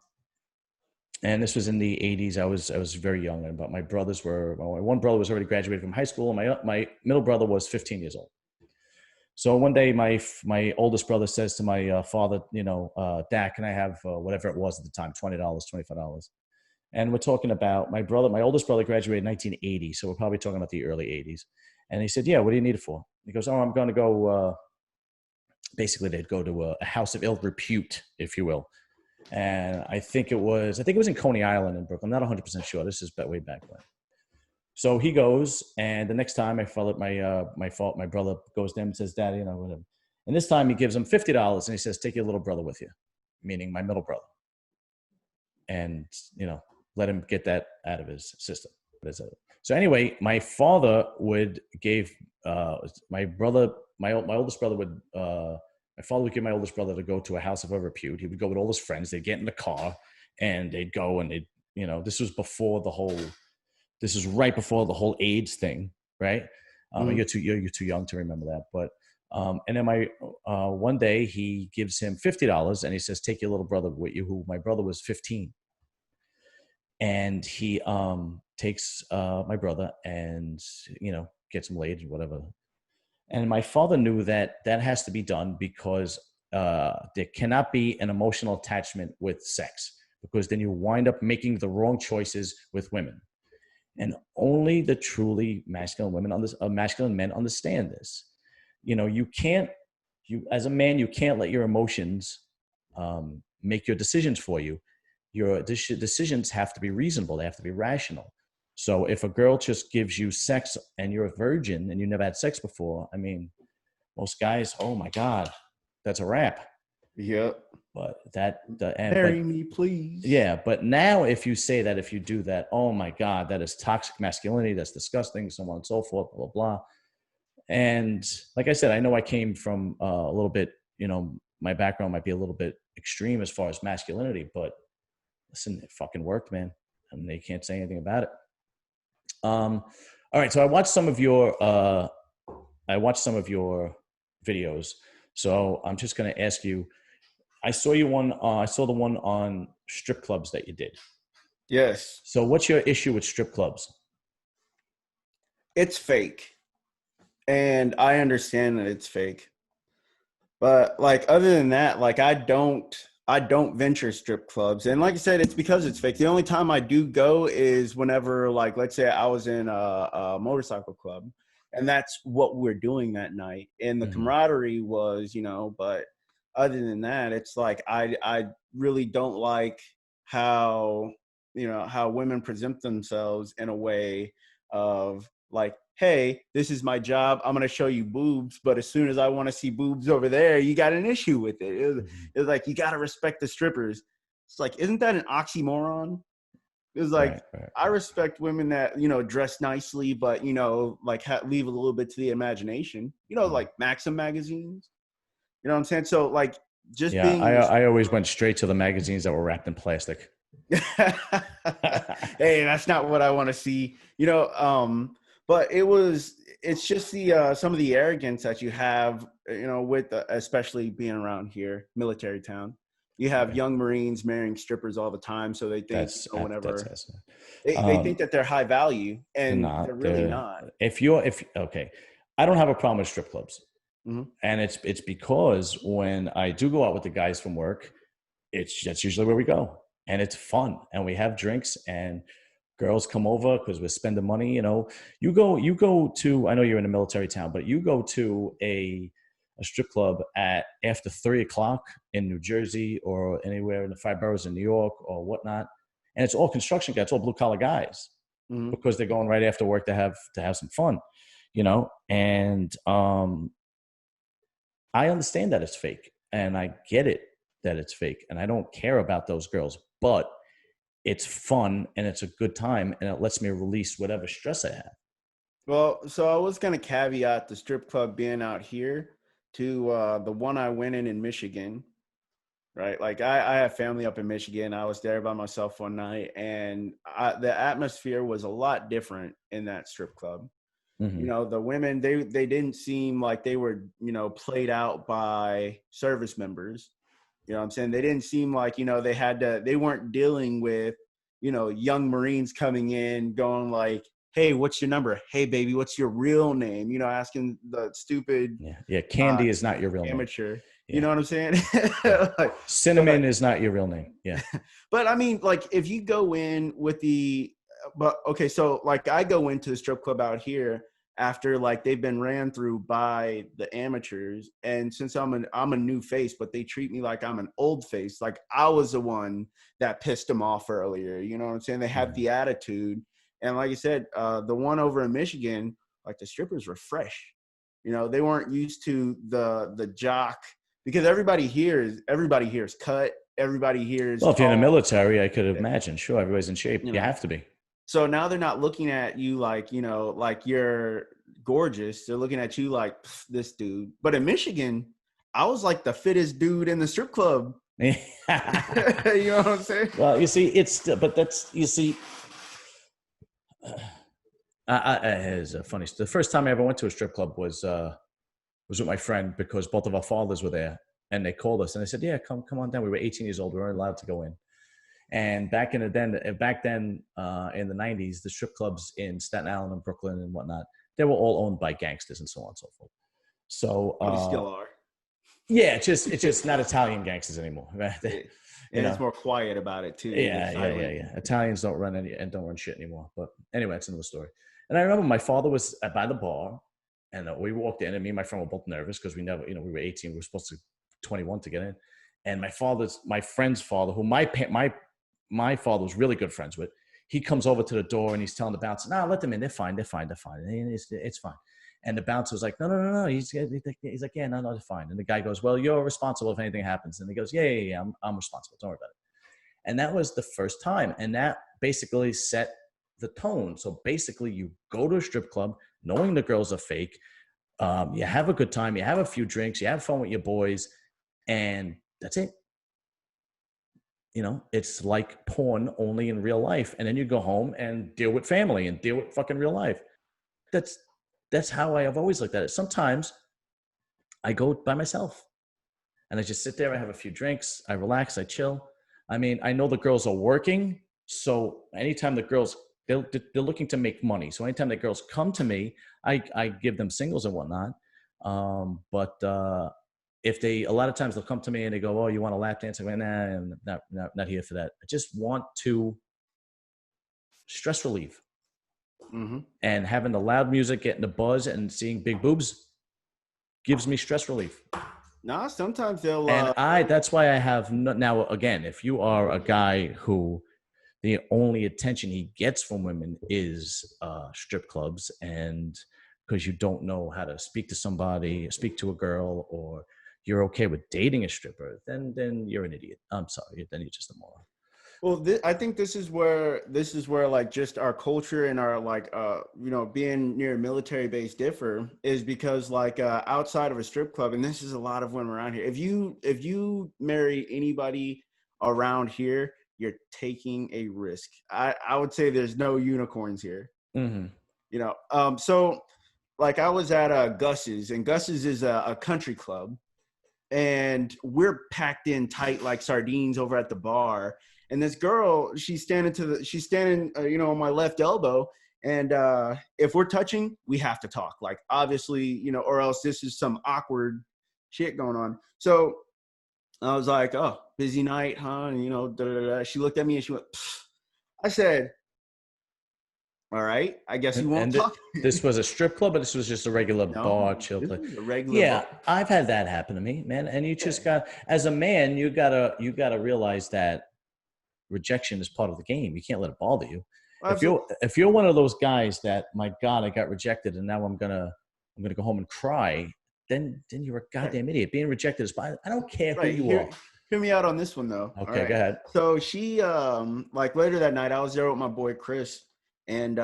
this was in the 80s. I was very young, but my brothers were. Well, my one brother was already graduated from high school, and my middle brother was 15 years old. So one day, my oldest brother says to my father, Dad, can I have whatever it was at the time, $20, $25? And we're talking about my oldest brother graduated in 1980. So we're probably talking about the early 80s. And he said, yeah, what do you need it for? He goes, oh, I'm going to go, basically they'd go to a house of ill repute, if you will. And I think it was in Coney Island in Brooklyn. I'm not 100% sure. This is way back when. So he goes, and the next time my brother goes to him and says, Dad, whatever. And this time he gives him $50, and he says, take your little brother with you, meaning my middle brother. And, let him get that out of his system. So anyway, my father would give my oldest brother would, my father would give my oldest brother to go to a house of repute. He would go with all his friends. They'd get in the car, and they'd go, and this was right before the whole AIDS thing, right? You're too young to remember that. But and then one day he gives him $50, and he says, take your little brother with you, who my brother was 15. And he takes my brother and, gets him laid or whatever. And my father knew that has to be done because there cannot be an emotional attachment with sex, because then you wind up making the wrong choices with women. And only the truly masculine men understand this. As a man, you can't let your emotions make your decisions for you. Your decisions have to be reasonable. They have to be rational. So if a girl just gives you sex and you're a virgin and you never had sex before, I mean, most guys, oh my God, that's a wrap. Yep. But marry me, please. Yeah, but now if you say that, if you do that, oh my God, that is toxic masculinity. That's disgusting. So on and so forth, blah, blah, blah. And like I said, I know I came from a little bit, my background might be a little bit extreme as far as masculinity, but listen, it fucking worked, man. And they can't say anything about it. All right. So I watched some of your videos. So I'm just going to ask you, I saw the one on strip clubs that you did. Yes. So what's your issue with strip clubs? It's fake. And I understand that it's fake. But like, other than that, like, I don't venture strip clubs. And like I said, it's because it's fake. The only time I do go is whenever, like, let's say I was in a motorcycle club, and that's what we're doing that night. And the camaraderie was, but other than that, it's like, I really don't like how women present themselves in a way of like, hey, this is my job, I'm going to show you boobs, but as soon as I want to see boobs over there, you got an issue with it. It's like, you got to respect the strippers. It's like, isn't that an oxymoron? It's like, right. I respect women that, dress nicely, but, like leave a little bit to the imagination, like Maxim magazines. You know what I'm saying? So like, just being. I always went straight to the magazines that were wrapped in plastic. Hey, that's not what I want to see, but it's just the some of the arrogance that you have, with especially being around here, military town. You have young Marines marrying strippers all the time, so they think they think that they're high value, and they're really not. Okay, I don't have a problem with strip clubs, and it's because when I do go out with the guys from work, that's usually where we go, and it's fun, and we have drinks, and girls come over because we're spending money. You go to, I know you're in a military town, but you go to a a strip club at after 3 o'clock in New Jersey or anywhere in the 5 boroughs in New York or whatnot, and it's all construction guys, it's all blue collar guys, because they're going right after work to have some fun, and I understand that it's fake, and I get it that it's fake, and I don't care about those girls, but it's fun and it's a good time, and it lets me release whatever stress I have. Well, so I was going to caveat the strip club being out here to the one I went in Michigan, right? Like I have family up in Michigan. I was there by myself one night, and the atmosphere was a lot different in that strip club. Mm-hmm. The women, they didn't seem like they were, played out by service members. You know what I'm saying? They didn't seem like, they weren't dealing with, young Marines coming in going like, hey, what's your number? Hey, baby, what's your real name? Asking the stupid Yeah. Candy is not your real name. amateur. You Yeah. know what I'm saying? Yeah. Like, Cinnamon is not your real name. Yeah. But I mean, like, if you go in with okay, so like I go into the strip club out here after like they've been ran through by the amateurs, and since I'm a new face, but they treat me like I'm an old face, like I was the one that pissed them off earlier. You know what I'm saying? They have the attitude, and like I said, the one over in Michigan, like the strippers were fresh. They weren't used to the jock, because everybody here is cut. Everybody here is Well, if you're in the tall. military, I could imagine. Sure, everybody's in shape. You have to be. So now they're not looking at you like, like you're gorgeous. They're looking at you like this dude. But in Michigan, I was like the fittest dude in the strip club. You know what I'm saying? Well, you see, it's funny. The first time I ever went to a strip club was with my friend, because both of our fathers were there, and they called us and they said, yeah, come on down. We were 18 years old. We weren't allowed to go in. And back then, in the 90s, the strip clubs in Staten Island and Brooklyn and whatnot, they were all owned by gangsters and so on and so forth. So they still are. Yeah, it's just not Italian gangsters anymore. Right? And it's more quiet about it too. Yeah. Italians don't run shit anymore. But anyway, that's another story. And I remember my father was by the bar, and we walked in, and me and my friend were both nervous because we never, we were 18, we were supposed to 21 to get in. And my friend's father, who my father was really good friends with, he comes over to the door and he's telling the bouncer, "No, let them in. They're fine. It's fine." And the bouncer was like, no. He's like, "Yeah, no, they're fine." And the guy goes, "Well, you're responsible if anything happens." And he goes, Yeah, I'm responsible. Don't worry about it. And that was the first time. And that basically set the tone. So basically you go to a strip club knowing the girls are fake. You have a good time. You have a few drinks. You have fun with your boys. And that's it. It's like porn only in real life. And then you go home and deal with family and deal with fucking real life. That's how I have always looked at it. Sometimes I go by myself and I just sit there. I have a few drinks. I relax. I chill. I mean, I know the girls are working. So anytime the girls, they're looking to make money. So anytime the girls come to me, I give them singles and whatnot. But if a lot of times they'll come to me and they go, "Oh, you want a lap dance?" I go, "Nah, I'm not here for that. I just want to stress relieve." Mm-hmm. And having the loud music, getting the buzz, and seeing big boobs gives me stress relief. No, sometimes they'll. And that's why I have now. Again, if you are a guy who the only attention he gets from women is strip clubs, and because you don't know how to speak to somebody, speak to a girl, or you're okay with dating a stripper, then you're an idiot. I'm sorry, then you're just a moron. Well, I think this is where like just our culture and our like being near a military base differ, is because like outside of a strip club, and this is a lot of women around here. If you marry anybody around here, you're taking a risk. I would say there's no unicorns here. Mm-hmm. So like I was at Gus's, and Gus's is a country club, and we're packed in tight like sardines over at the bar. And this girl, she's standing on my left elbow. And if we're touching, we have to talk. Like, obviously, or else this is some awkward shit going on. So I was like, "Oh, busy night, huh?" And, da, da, da. She looked at me and she went, "Pfft." I said, All right. I guess you won't And talk. this was a strip club, but this was just a regular bar, No, chill this place. is a regular bar. Yeah, I've had that happen to me, man. And you just got, as a man, you gotta realize that rejection is part of the game. You can't let it bother you. Absolutely. If you're one of those guys that, my God, I got rejected and now I'm gonna go home and cry, then you're a goddamn idiot. Being rejected is fine. I don't care who Right. you are. Hear me out on this one though. All Okay, right. go ahead. So she like later that night I was there with my boy Chris and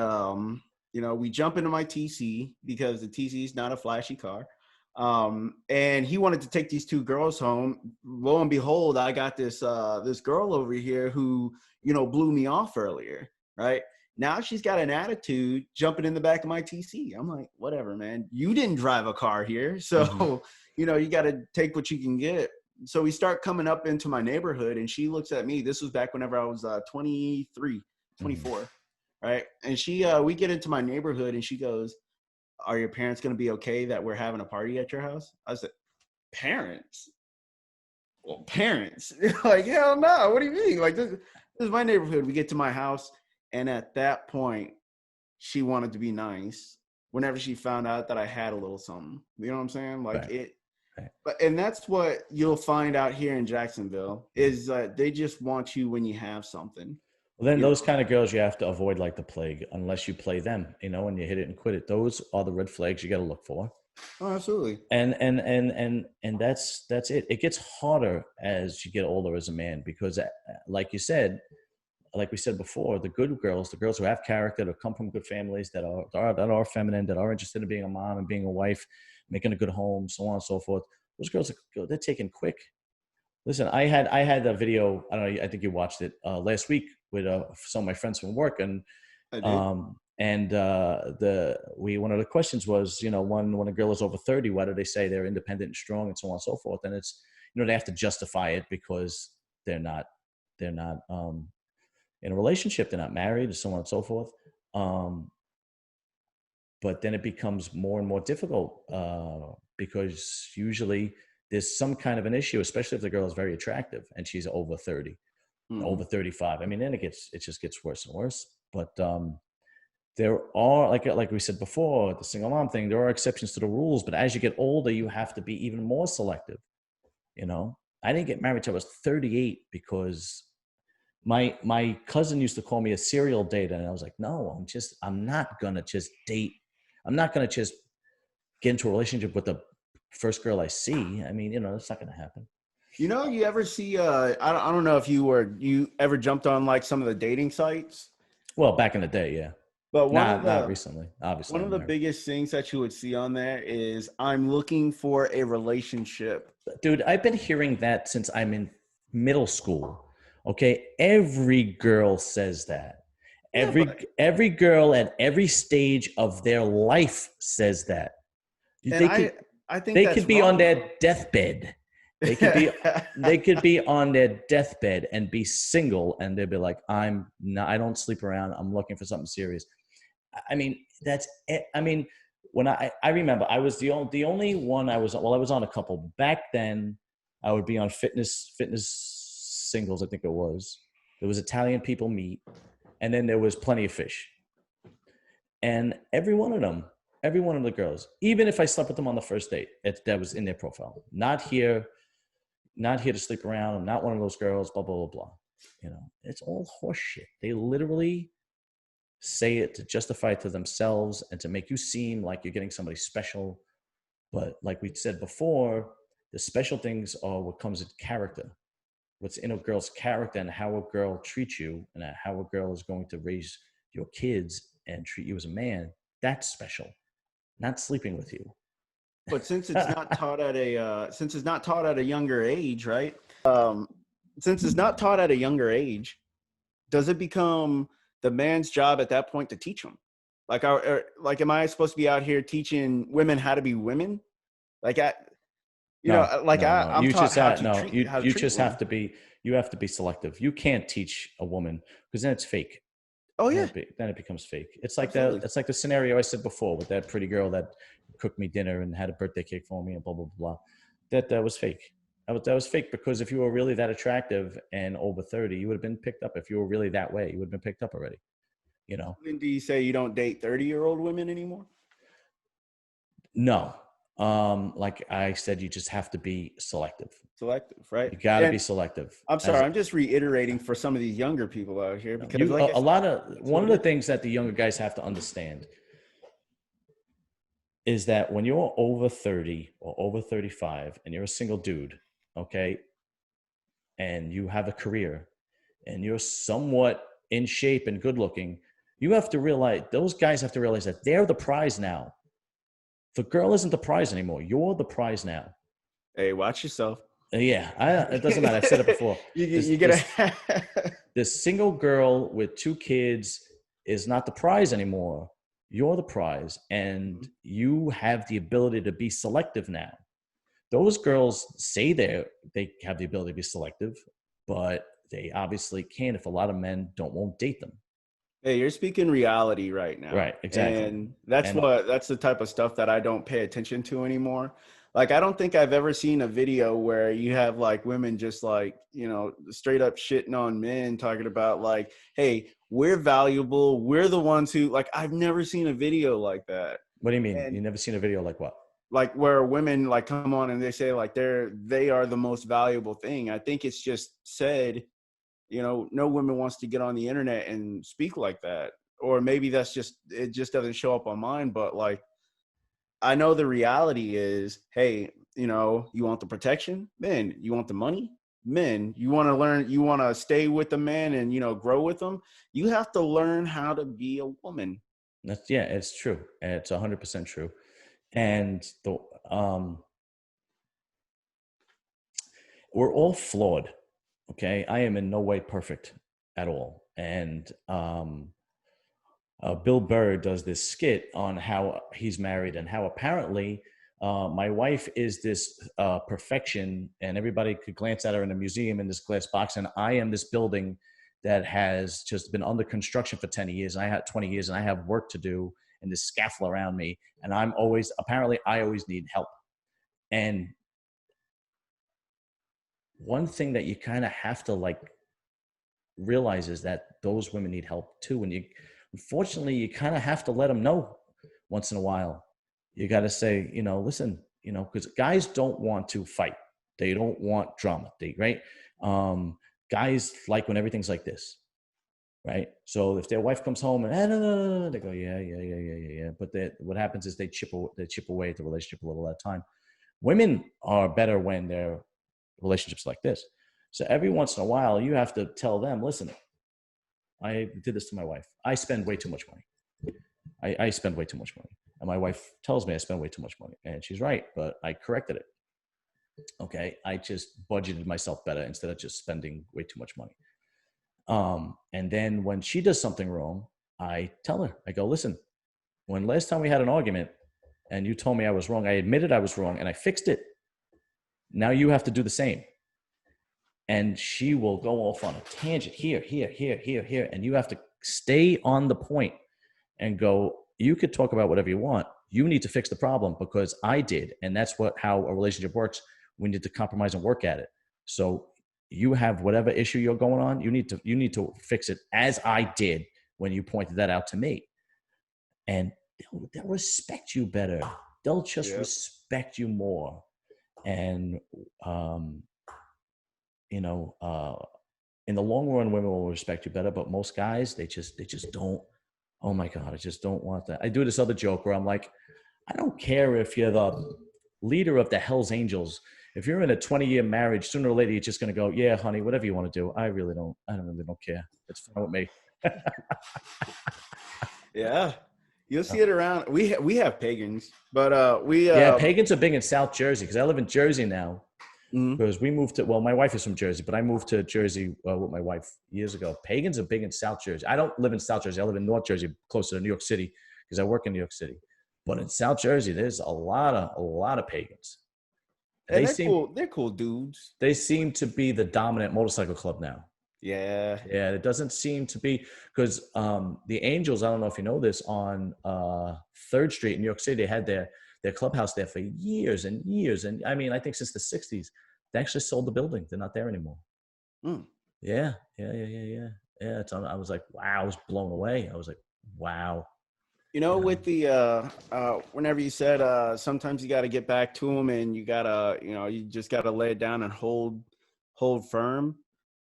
you know, we jump into my TC because the TC is not a flashy car. And he wanted to take these two girls home. Lo and behold, I got this girl over here who, you know, blew me off earlier, right? Now she's got an attitude jumping in the back of my TC. I'm like, whatever, man. You didn't drive a car here. So, Mm-hmm. you know, you got to take what you can get. So we start coming up into my neighborhood and she looks at me. This was back whenever I was 23, Mm-hmm. 24, right? And we get into my neighborhood and she goes, are your parents going to be okay that we're having a party at your house? I said, parents? Well, parents. Like, hell no. What do you mean? Like, this is my neighborhood. We get to my house. And at that point, she wanted to be nice whenever she found out that I had a little something. You know what I'm saying? Like Right. it. Right. But and that's what you'll find out here in Jacksonville is that they just want you when you have something. Well, then You those know? kind of girls you have to avoid like the plague, unless you play them, and you hit it and quit it. Those are the red flags you got to look for. Oh, absolutely. And that's it. It gets harder as you get older as a man because, like you said, like we said before, the good girls, the girls who have character, that come from good families, that are feminine, that are interested in being a mom and being a wife, making a good home, so on and so forth. Those girls, they're taken quick. Listen, I had a video. I don't know. I think you watched it last week with some of my friends from work, and I did. one of the questions was, when a girl is over 30, why do they say they're independent and strong and so on and so forth? And it's, they have to justify it because they're not in a relationship, they're not married, and so on and so forth. But then it becomes more and more difficult because usually there's some kind of an issue, especially if the girl is very attractive and she's over 30, over 35. I mean, then it just gets worse and worse. But there are, like we said before, the single mom thing, there are exceptions to the rules, but as you get older, you have to be even more selective. I didn't get married till I was 38 because my cousin used to call me a serial dater, and I was like, no, I'm not gonna just date. I'm not gonna just get into a relationship with the first girl I see. I mean, that's not gonna happen. You know, you ever see? I don't know if you ever jumped on like some of the dating sites, Well, back in the day, yeah. but Not recently. Obviously, one of I'm the married. biggest things that you would see on there is I'm looking for a relationship. Dude, I've been hearing that since I'm in middle school. Okay, every girl says that. Yeah, Every but every girl at every stage of their life says that. and They could I think they that's could be on wrong their deathbed. They could be they could be on their deathbed and be single, and they'd be like, I don't sleep around. I'm looking for something serious. I mean, that's it. I mean, when I remember, I was the only one. I was on a couple back then. I would be on fitness singles. I think it was. There was Italian People Meet, and then there was Plenty of Fish. And every one of the girls, even if I slept with them on the first date, that was in their profile. Not here to sleep around. I'm not one of those girls. Blah blah blah blah. It's all horseshit. They literally say it to justify it to themselves and to make you seem like you're getting somebody special. But like we said before, the special things are what comes in character. What's in a girl's character and how a girl treats you and how a girl is going to raise your kids and treat you as a man. That's special. Not sleeping with you. but since it's not taught at a younger age, right? Since it's not taught at a younger age, does it become the man's job at that point to teach them? Am I supposed to be out here teaching women how to be women? Like I, No. I'm You taught just how have to no. treat You just women. have to be. You have to be selective. You can't teach a woman because then it's fake. Oh yeah, Then it becomes fake. It's like that. absolutely. It's like the scenario I said before with that pretty girl that cooked me dinner and had a birthday cake for me and blah blah blah. That was fake. That was fake because if you were really that attractive and over 30, you would have been picked up. If you were really that way, you would have been picked up already. you know. Then do you say you don't date 30-year-old women anymore? No. Like I said, you just have to be selective. Selective, right? You got to be And selective. I'm As sorry, I'm just reiterating for some of these younger people out here because, you, like I a said, lot of that's one what of it the is. things that the younger guys have to understand is that when you're over 30 or over 35 and you're a single dude, okay, and you have a career and you're somewhat in shape and good looking, you have to realize, those guys have to realize that they're the prize now. The girl isn't the prize anymore. You're the prize now. Hey, watch yourself. Yeah, it doesn't matter. I've said it before. You get This single girl with 2 kids is not the prize anymore. You're the prize, and you have the ability to be selective now. Those girls say they have the ability to be selective, but they obviously can't if a lot of men won't date them. Hey, you're speaking reality right now. Right, exactly. And that's And that's the type of stuff that I don't pay attention to anymore. Like, I don't think I've ever seen a video where you have like women just like, straight up shitting on men, talking about like, hey, we're valuable. We're the ones who, like, I've never seen a video like that. what do you mean? And You never seen a video like what? like where women like come on and they say like they are the most valuable thing. I think it's just said, no woman wants to get on the internet and speak like that. Or maybe that's just, it just doesn't show up on mine. But like, I know the reality is, hey, you want the protection, men, you want the money, men, you want to learn, you want to stay with the man and, grow with them. You have to learn how to be a woman. Yeah, it's true. It's 100% true. And um, we're all flawed. Okay, I am in no way perfect at all. And Bill Burr does this skit on how he's married and how apparently my wife is this perfection, and everybody could glance at her in a museum in this glass box, and I am this building that has just been under construction for 10 years, and I had 20 years, and I have work to do, and this scaffold around me, and I always need help. And one thing that you kind of have to like realize is that those women need help too, and unfortunately you kind of have to let them know once in a while. You got to say, listen, because guys don't want to fight, they don't want drama, right? Guys like when everything's like this, right? So if their wife comes home and no, they go, yeah, but what happens is they chip away at the relationship a little at a time. Women are better when their relationships like this. So every once in a while, you have to tell them, listen, I did this to my wife. I spend way too much money. I spend way too much money. And my wife tells me I spend way too much money. And she's right, but I corrected it. Okay. I just budgeted myself better instead of just spending way too much money. And then when she does something wrong, I tell her, I go, listen, when last time we had an argument and you told me I was wrong, I admitted I was wrong and I fixed it. Now you have to do the same. And she will go off on a tangent here. And you have to stay on the point and go, you could talk about whatever you want. You need to fix the problem because I did. And that's how a relationship works. We need to compromise and work at it. So you have whatever issue you're going on, you need to fix it as I did when you pointed that out to me. And they'll respect you better. They'll just respect you more. And, in the long run, women will respect you better, but most guys, they just don't. Oh my God, I just don't want that. I do this other joke where I'm like, I don't care if you're the leader of the Hells Angels. If you're in a 20-year marriage, sooner or later, you're just going to go, yeah, honey, whatever you want to do. I really don't care. It's fine with me. Yeah. You'll see it around. We have pagans, but Pagans are big in South Jersey because I live in Jersey now. Because we moved to, my wife is from Jersey, but I moved to Jersey with my wife years ago. Pagans are big in South Jersey. I don't live in South Jersey. I live in North Jersey, closer to New York City, because I work in New York City. But in South Jersey, there's a lot of pagans. And they're cool dudes. They seem to be the dominant motorcycle club now. Yeah. Yeah, it doesn't seem to be, because the Angels, I don't know if you know this, on 3rd Street in New York City, they had their clubhouse there for years and years. And I mean, I think since the 60s, they actually sold the building. They're not there anymore. Yeah. Yeah, I was like, wow, I was blown away. I was like, wow. You know, with the whenever you said sometimes you got to get back to them, and you gotta, you know, you just gotta lay it down and hold firm.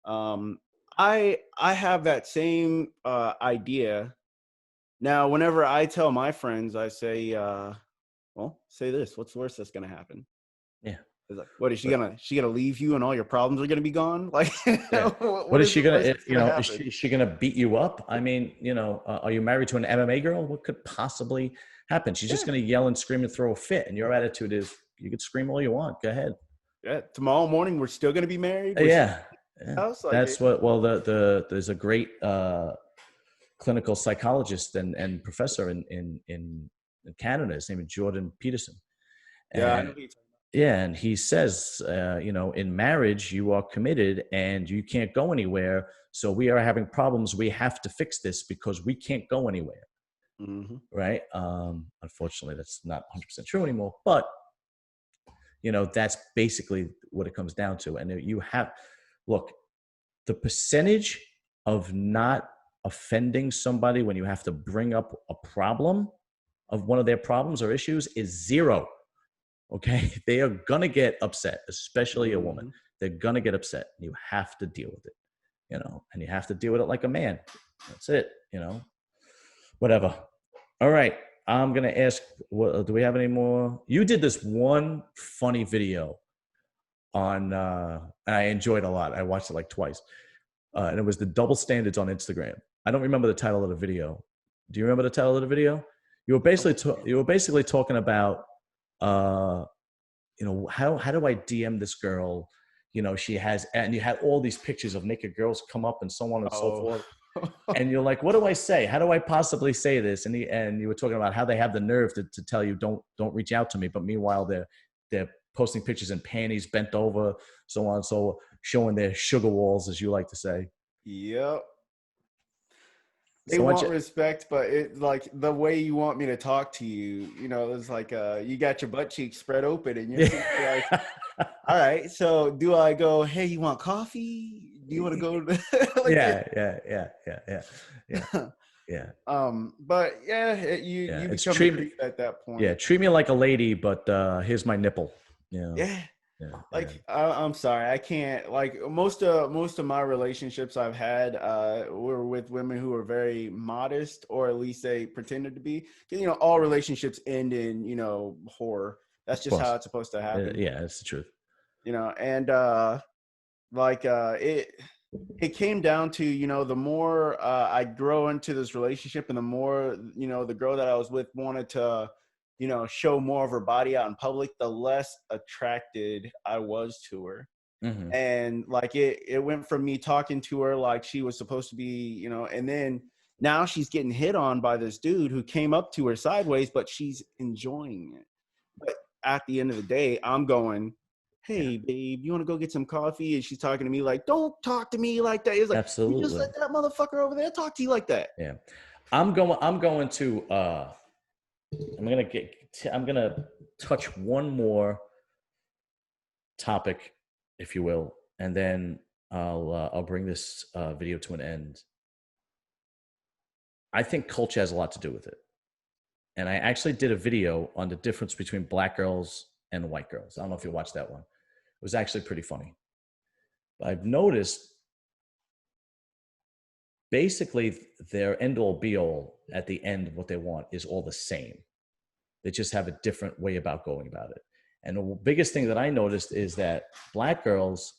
Um, I have that same idea now. Whenever I tell my friends, I say, well, say this. What's the worst that's gonna happen? Yeah. It's like, what is But she gonna leave you and all your problems are gonna be gone? Like, yeah. What what is is she the gonna, worst that's you gonna know, happen? is she gonna beat you up? I mean, are you married to an MMA girl? What could possibly happen? She's just Yeah, gonna yell and scream and throw a fit. And your attitude is, you could scream all you want. Go ahead. yeah. Tomorrow morning we're still gonna be married. We're still Yeah. Yeah. in the house. Like, That's what, well, there's a great, clinical psychologist and professor in Canada. His name is Jordan Peterson. yeah, I know And yeah, and he says, in marriage, you are committed and you can't go anywhere. So we are having problems. We have to fix this because we can't go anywhere. Mm-hmm. Right. Unfortunately, that's not 100% true anymore. But, that's basically what it comes down to. And look, the percentage of not offending somebody when you have to bring up a problem of one of their problems or issues is zero. Okay. They are going to get upset, especially a woman. Mm-hmm. They're going to get upset. You have to deal with it, and you have to deal with it like a man. That's it, whatever. All right. I'm going to ask, do we have any more? You did this one funny video on, and I enjoyed it a lot. I watched it like twice. And it was the double standards on Instagram. I don't remember the title of the video. Do you remember the title of the video? You were basically talking about, how do I DM this girl? She has, and you had all these pictures of naked girls come up and so on and so Oh. forth. And you're like, what do I say? How do I possibly say this? And you were talking about how they have the nerve to tell you don't reach out to me, but meanwhile they're posting pictures in panties, bent over, so on, so showing their sugar walls, as you like to say. Yep. They So what want you, respect, but it like the way you want me to talk to you, it's like you got your butt cheeks spread open and you're sitting there like, yeah. all right, so do I go, hey, you want coffee? Do you want to go to like Yeah. Yeah. but yeah, you It's become the creep at that point. treat me like a lady, but here's my nipple. Yeah. Yeah. Like I'm sorry, I can't. Like most of my relationships I've had were with women who are very modest, or at least they pretended to be. 'Cause, all relationships end in horror. That's Of just how course. it's supposed to happen. Yeah, it's the truth. And like it came down to the more I grow into this relationship, and the more the girl that I was with wanted to show more of her body out in public, the less attracted I was to her. Mm-hmm. And like it went from me talking to her like she was supposed to be, and then now she's getting hit on by this dude who came up to her sideways, but she's enjoying it. But at the end of the day, I'm going, Yeah, hey babe, you want to go get some coffee? And she's talking to me like, don't talk to me like that. It's like, you just absolutely. let that motherfucker over there talk to you like that. Yeah. I'm going to I'm gonna touch one more topic, if you will, and then I'll bring this video to an end. I think culture has a lot to do with it. And I actually did a video on the difference between black girls and white girls. I don't know if you watched that one. It was actually pretty funny. But I've noticed basically their end all be all at the end of what they want is all the same. They just have a different way about going about it. And the biggest thing that I noticed is that black girls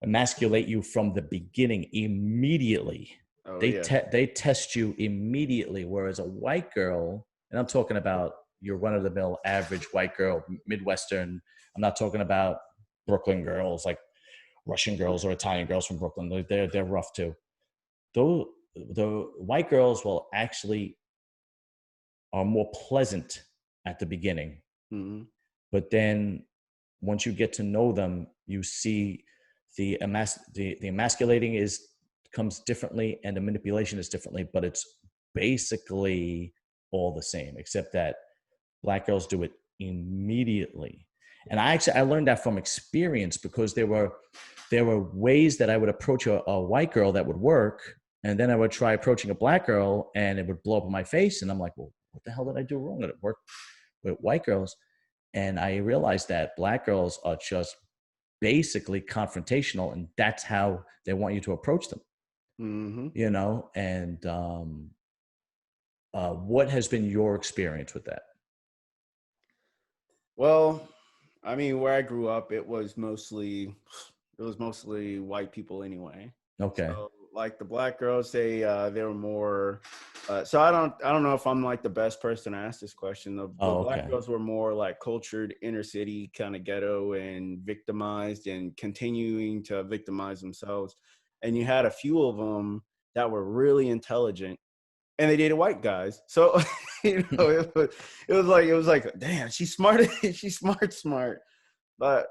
emasculate you from the beginning immediately. Oh They yeah. they test you immediately, whereas a white girl, and I'm talking about your run-of-the-mill average white girl, Midwestern. I'm not talking about Brooklyn girls like Russian girls or Italian girls from Brooklyn. They're rough too. Those the white girls will actually are more pleasant at the beginning, Mm-hmm. but then once you get to know them, you see the emasculating comes differently and the manipulation is differently, but it's basically all the same, except that black girls do it immediately. And I learned that from experience because there were there were ways that I would approach a white girl that would work. And then I would try approaching a black girl and it would blow up in my face. And I'm like, well, what the hell did I do wrong? Did it work with white girls? And I realized that black girls are just basically confrontational, and that's how they want you to approach them. You know, and what has been your experience with that? Well, I mean, where I grew up, it was mostly white people anyway. Okay. So like the black girls, they were more. So I don't know if I'm like the best person to ask this question. The black girls were more like cultured, inner city, kind of ghetto, and victimized, and continuing to victimize themselves. And you had a few of them that were really intelligent, and they dated white guys. So you know, it was like, damn, she's smart. She's smart. But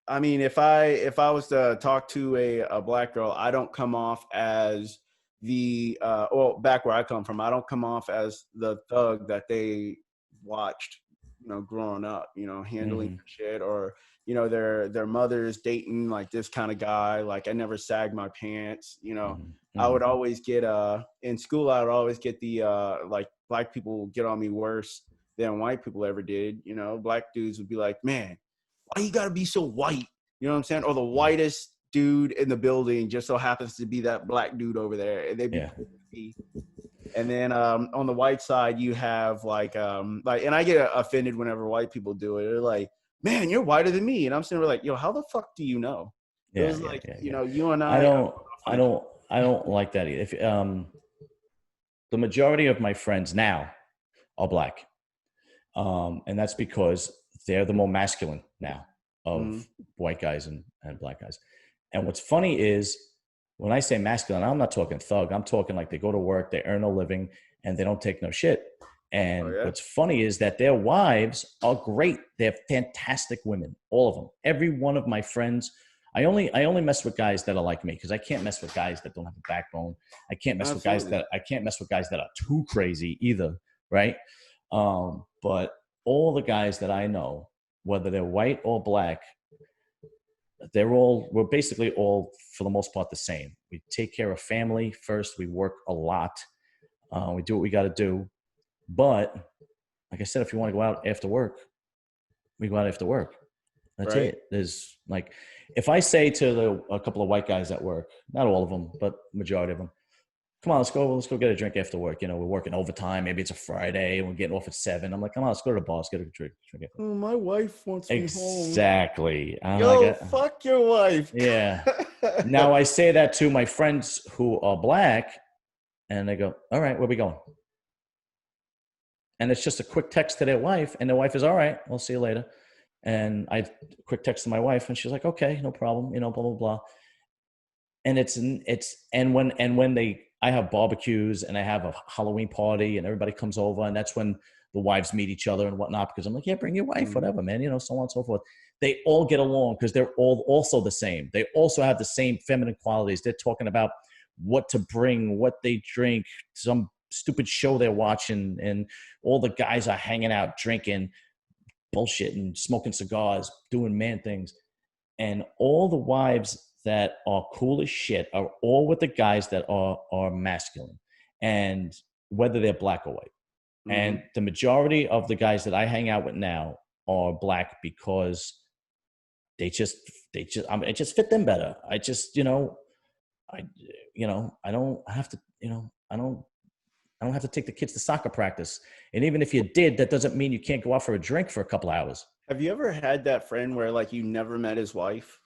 I mean, if I was to talk to a black girl, I don't come off as the well, back where I come from, I don't come off as the thug that they watched, you know, growing up, you know, handling shit, or you know, their mother's dating like this kind of guy. Like I never sagged my pants, you know. I would always get in school, I would always get the like black people get on me worse than white people ever did. You know, black dudes would be like, man, why you gotta be so white? You know what I'm saying? Or the whitest dude in the building just so happens to be that black dude over there. And they'd be and then on the white side, you have like, and I get offended whenever white people do it. They're like, man, you're whiter than me. And I'm sitting there like, yo, how the fuck do you know? It was like, you know, you and I don't like that either. If the majority of my friends now are black. And that's because they're the more masculine now of white guys and black guys. And what's funny is when I say masculine, I'm not talking thug. I'm talking like they go to work, they earn a living, and they don't take no shit. And what's funny is that their wives are great. They're fantastic women, all of them. Every one of my friends, I only mess with guys that are like me, because I can't mess with guys that don't have a backbone. I can't mess with guys that are too crazy either, right? But all the guys that I know, whether they're white or black, we're basically all, for the most part, the same. We take care of family first. We work a lot. We do what we got to do. But like I said, if you want to go out after work, we go out after work. That's it. There's like, if I say to a couple of white guys at work, not all of them, but majority of them, come on, let's go get a drink after work. You know, we're working overtime. Maybe it's a Friday and we're getting off at 7. I'm like, come on, let's go to the bar. Let's get a drink. Oh, my wife wants me home. Exactly. Yo, fuck your wife. Yeah. Now I say that to my friends who are black, and they go, all right, where we going? And it's just a quick text to their wife, and their wife is, all right, we'll see you later. And I quick text to my wife, and she's like, okay, no problem, you know, blah, blah, blah. And I have barbecues and I have a Halloween party and everybody comes over, and that's when the wives meet each other and whatnot, because I'm like, yeah, bring your wife, whatever, man, you know, so on and so forth. They all get along because they're all also the same. They also have the same feminine qualities. They're talking about what to bring, what they drink, some stupid show they're watching, and all the guys are hanging out, drinking, bullshit, and smoking cigars, doing man things. And all the wives that are cool as shit are all with the guys that are masculine, and whether they're black or white. And the majority of the guys that I hang out with now are black because it just fit them better. I just, I don't have to, I don't have to take the kids to soccer practice. And even if you did, that doesn't mean you can't go out for a drink for a couple hours. Have you ever had that friend where like you never met his wife?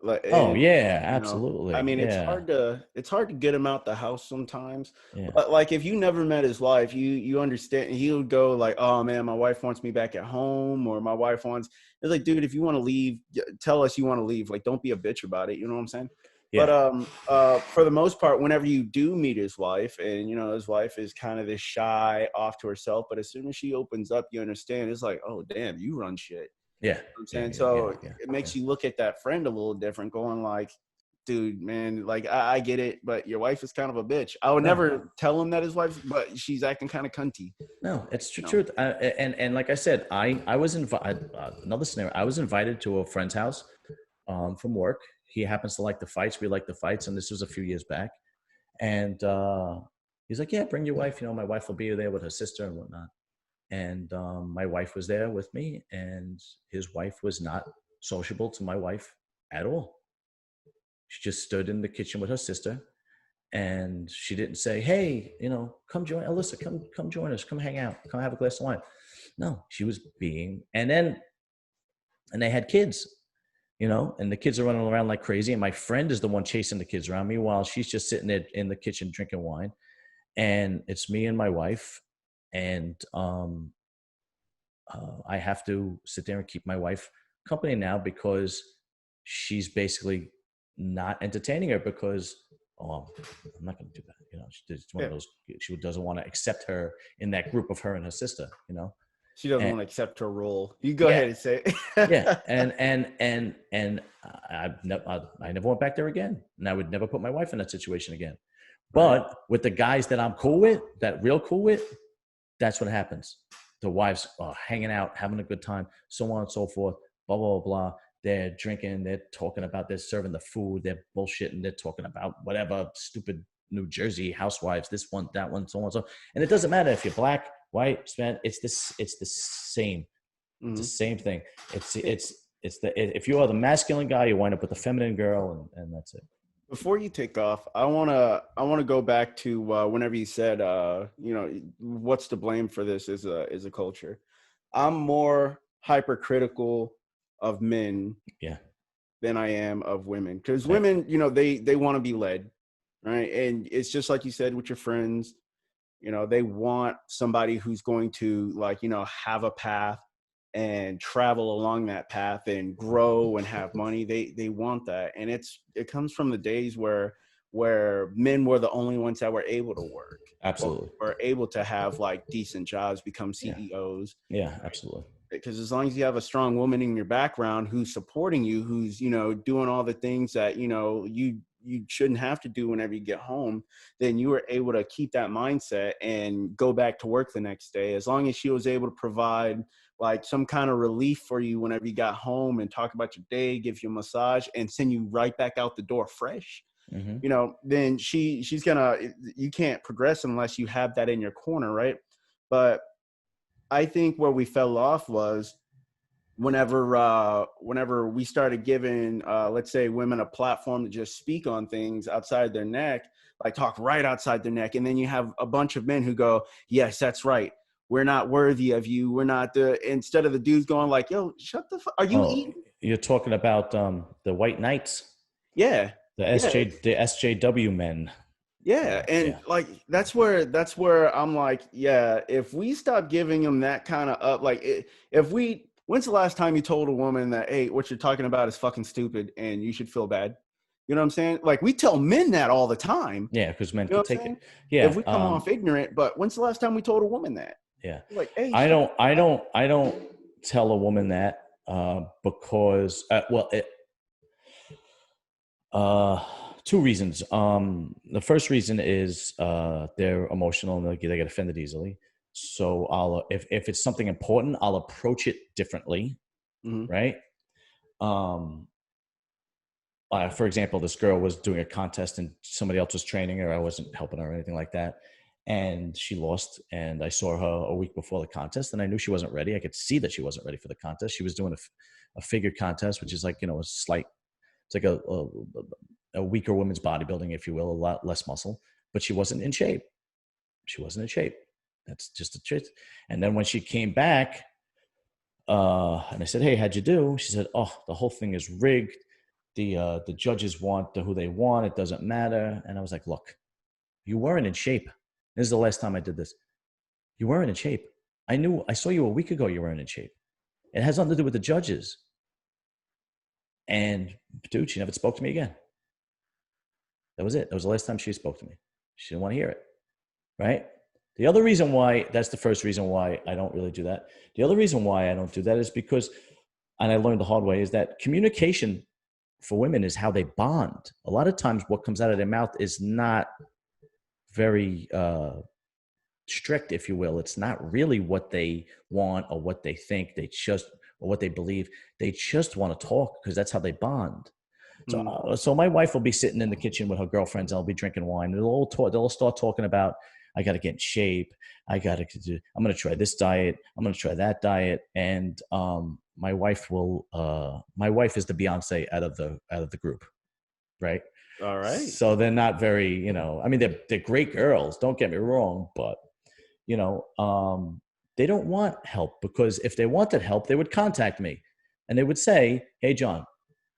Like, Absolutely. I mean, it's hard to get him out the house sometimes. But like, if you never met his wife, you understand. He would go like, "Oh man, my wife wants me back at home," or "My wife wants." It's like, dude, if you want to leave, tell us you want to leave. Like, don't be a bitch about it. You know what I'm saying? Yeah. But for the most part, whenever you do meet his wife, and his wife is kind of this shy, off to herself, but as soon as she opens up, you understand. It's like, oh damn, you run shit. Yeah. You know what I'm saying? So it makes you look at that friend a little different, going like, dude, man, like I get it, but your wife is kind of a bitch. I would never tell him that his wife, but she's acting kind of cunty. No, it's true. Truth. And like I said, I was invited, another scenario, I was invited to a friend's house from work. He happens to like the fights. We like the fights. And this was a few years back. And he's like, yeah, bring your wife. My wife will be there with her sister and whatnot. And my wife was there with me, and his wife was not sociable to my wife at all. She just stood in the kitchen with her sister, and she didn't say, hey, come join Alyssa, come join us, come hang out, come have a glass of wine. No, she was and they had kids, and the kids are running around like crazy. And my friend is the one chasing the kids around. Meanwhile, she's just sitting there in the kitchen drinking wine. And it's me and my wife. And I have to sit there and keep my wife company now, because she's basically not entertaining her, because, I'm not going to do that. It's one of those, she doesn't want to accept her in that group of her and her sister, She doesn't want to accept her role. You go ahead and say it. Yeah. And I never went back there again. And I would never put my wife in that situation again. But with the guys that I'm cool with, that real cool with, that's what happens. The wives are hanging out, having a good time, so on and so forth, blah, blah, blah. They're drinking, they're talking about, they're serving the food, they're bullshitting, they're talking about whatever stupid New Jersey housewives, this one, that one, so on, so on. And it doesn't matter if you're black, white, Hispanic, it's the same. Mm-hmm. It's the same thing. If you are the masculine guy, you wind up with the feminine girl, and that's it. Before you take off, I wanna go back to whenever you said what's to blame for this is a culture. I'm more hypercritical of men than I am of women, because women, they want to be led, right? And it's just like you said with your friends, they want somebody who's going to have a path and travel along that path and grow and have money. They want that. And it comes from the days where men were the only ones that were able to work. Absolutely. Or able to have decent jobs, become CEOs. Yeah, absolutely. Because as long as you have a strong woman in your background who's supporting you, who's, doing all the things that, you shouldn't have to do whenever you get home, then you were able to keep that mindset and go back to work the next day. As long as she was able to provide some kind of relief for you whenever you got home and talk about your day, give you a massage, and send you right back out the door fresh, then she's you can't progress unless you have that in your corner, right? But I think where we fell off was whenever we started giving, let's say, women a platform to just speak on things outside their neck, talk right outside their neck. And then you have a bunch of men who go, yes, that's right, we're not worthy of you. We're not instead of the dudes going yo, shut the fuck. Are you eating? You're talking about the white knights. Yeah. The SJW men. Yeah. And that's where I'm if we stop giving them that kind of up, when's the last time you told a woman that, hey, what you're talking about is fucking stupid and you should feel bad? You know what I'm saying? We tell men that all the time. Yeah, because men can take it. Yeah. If we come off ignorant, but when's the last time we told a woman that? Yeah. Hey, I don't tell a woman that because two reasons. The first reason is they're emotional and they get offended easily. So I'll if it's something important, I'll approach it differently, right? For example, this girl was doing a contest and somebody else was training her. I wasn't helping her or anything like that. And she lost, and I saw her a week before the contest, and I knew she wasn't ready. I could see that she wasn't ready for the contest. She was doing a figure contest, which is a slight, it's a weaker women's bodybuilding, if you will, a lot less muscle, but she wasn't in shape. That's just the truth. And then when she came back, and I said, hey, how'd you do? She said, oh, the whole thing is rigged. The judges want who they want. It doesn't matter. And I was like, look, you weren't in shape. This is the last time I did this. You weren't in shape. I saw you a week ago. You weren't in shape. It has nothing to do with the judges. And dude, she never spoke to me again. That was it. That was the last time she spoke to me. She didn't want to hear it. Right? The other reason why, that's the first reason why I don't really do that. The other reason why I don't do that is because, and I learned the hard way, is that communication for women is how they bond. A lot of times what comes out of their mouth is not very strict, if you will. It's not really what they want or what they think. Or what they believe. They just want to talk because that's how they bond. So my wife will be sitting in the kitchen with her girlfriends. I'll be drinking wine. They'll all talk. They'll start talking about, I got to get in shape. I'm going to try this diet. I'm going to try that diet. And my wife is the Beyonce out of the group, right? All right. So they're not very, I mean, they're great girls. Don't get me wrong, but they don't want help, because if they wanted help, they would contact me and they would say, hey, John.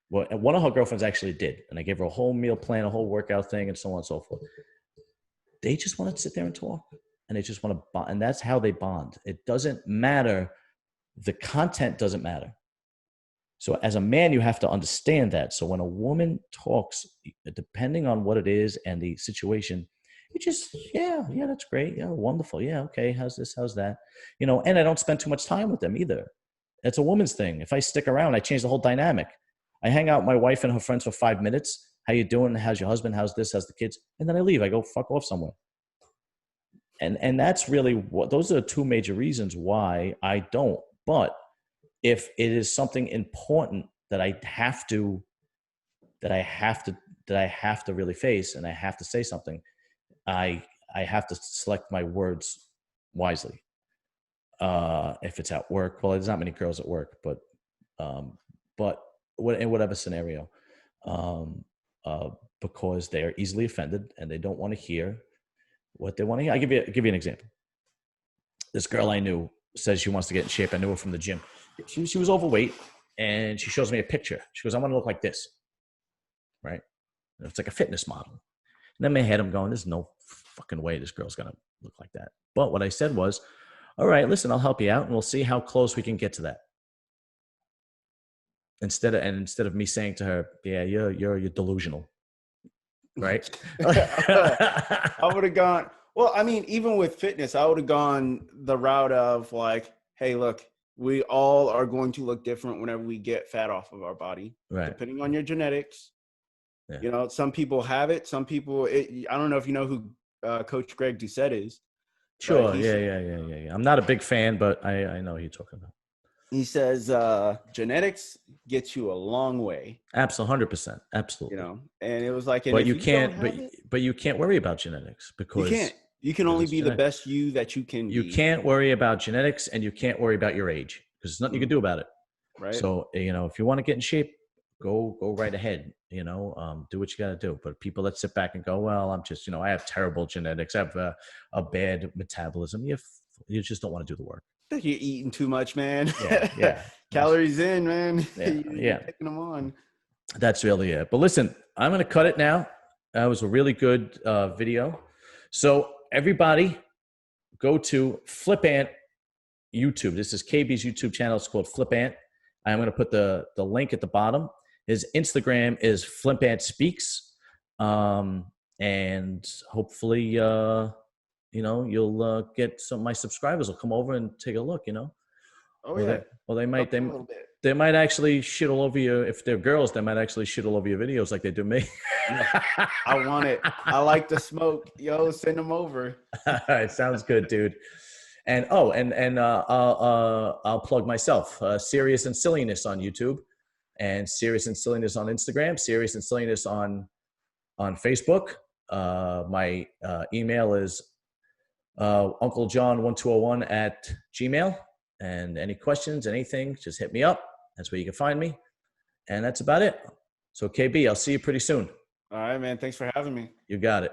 Well, one of her girlfriends actually did. And I gave her a whole meal plan, a whole workout thing, and so on and so forth. They just want to sit there and talk. And they just want to bond. And that's how they bond. It doesn't matter. The content doesn't matter. So as a man, you have to understand that. So when a woman talks, depending on what it is and the situation, you just, yeah, that's great. Yeah, wonderful. Yeah, okay. How's this? How's that? And I don't spend too much time with them either. It's a woman's thing. If I stick around, I change the whole dynamic. I hang out with my wife and her friends for 5 minutes. How you doing? How's your husband? How's this? How's the kids? And then I leave. I go fuck off somewhere. And that's really those are the two major reasons why I don't. But if it is something important that I have to really face, and I have to say something, I have to select my words wisely. If it's at work, well, there's not many girls at work, but in whatever scenario, because they are easily offended and they don't want to hear what they want to hear. I'll give you an example. This girl I knew says she wants to get in shape. I knew her from the gym. She was overweight, and she shows me a picture. She goes, I want to look like this, right? And it's like a fitness model. And in my head, I'm going, there's no fucking way this girl's going to look like that. But what I said was, all right, listen, I'll help you out, and we'll see how close we can get to that. Instead of me saying to her, yeah, you're delusional, right? I would have gone, well, I mean, even with fitness, I would have gone the route of like, hey, look, we all are going to look different whenever we get fat off of our body, right? Depending on your genetics. Yeah. Some people have it. Some people, I don't know if you know who Coach Greg Doucette is. Sure. Yeah. I'm not a big fan, but I know who you're talking about. He says genetics gets you a long way. Absolutely, 100%. Absolutely. And it was like, but you can't, but you can't worry about genetics, because you can't. You can only be the best you that you can be. You can't worry about genetics, and you can't worry about your age, because there's nothing you can do about it. Right. So, if you want to get in shape, go right ahead, do what you got to do. But people that sit back and go, well, I'm just, I have terrible genetics. I have a bad metabolism. You just don't want to do the work. You're eating too much, man. Yeah. Calories in, man. Yeah. Taking them on. That's really it. But listen, I'm going to cut it now. That was a really good video. So everybody go to Flip Ant YouTube. This is KB's YouTube channel. It's called Flip Ant. I'm going to put the link at the bottom. His Instagram is Flip Ant Speaks. And hopefully, you'll get some of my subscribers will come over and take a look, Oh, yeah. They might actually shit all over you. If they're girls, they might actually shit all over your videos like they do me. I want it. I like the smoke. Yo, send them over. All right. Sounds good, dude. And I'll plug myself, Serious and Silliness on YouTube, and Serious and Silliness on Instagram, Serious and Silliness on Facebook. My email is unclejohn1201@gmail. And any questions, anything, just hit me up. That's where you can find me. And that's about it. So KB, I'll see you pretty soon. All right, man. Thanks for having me. You got it.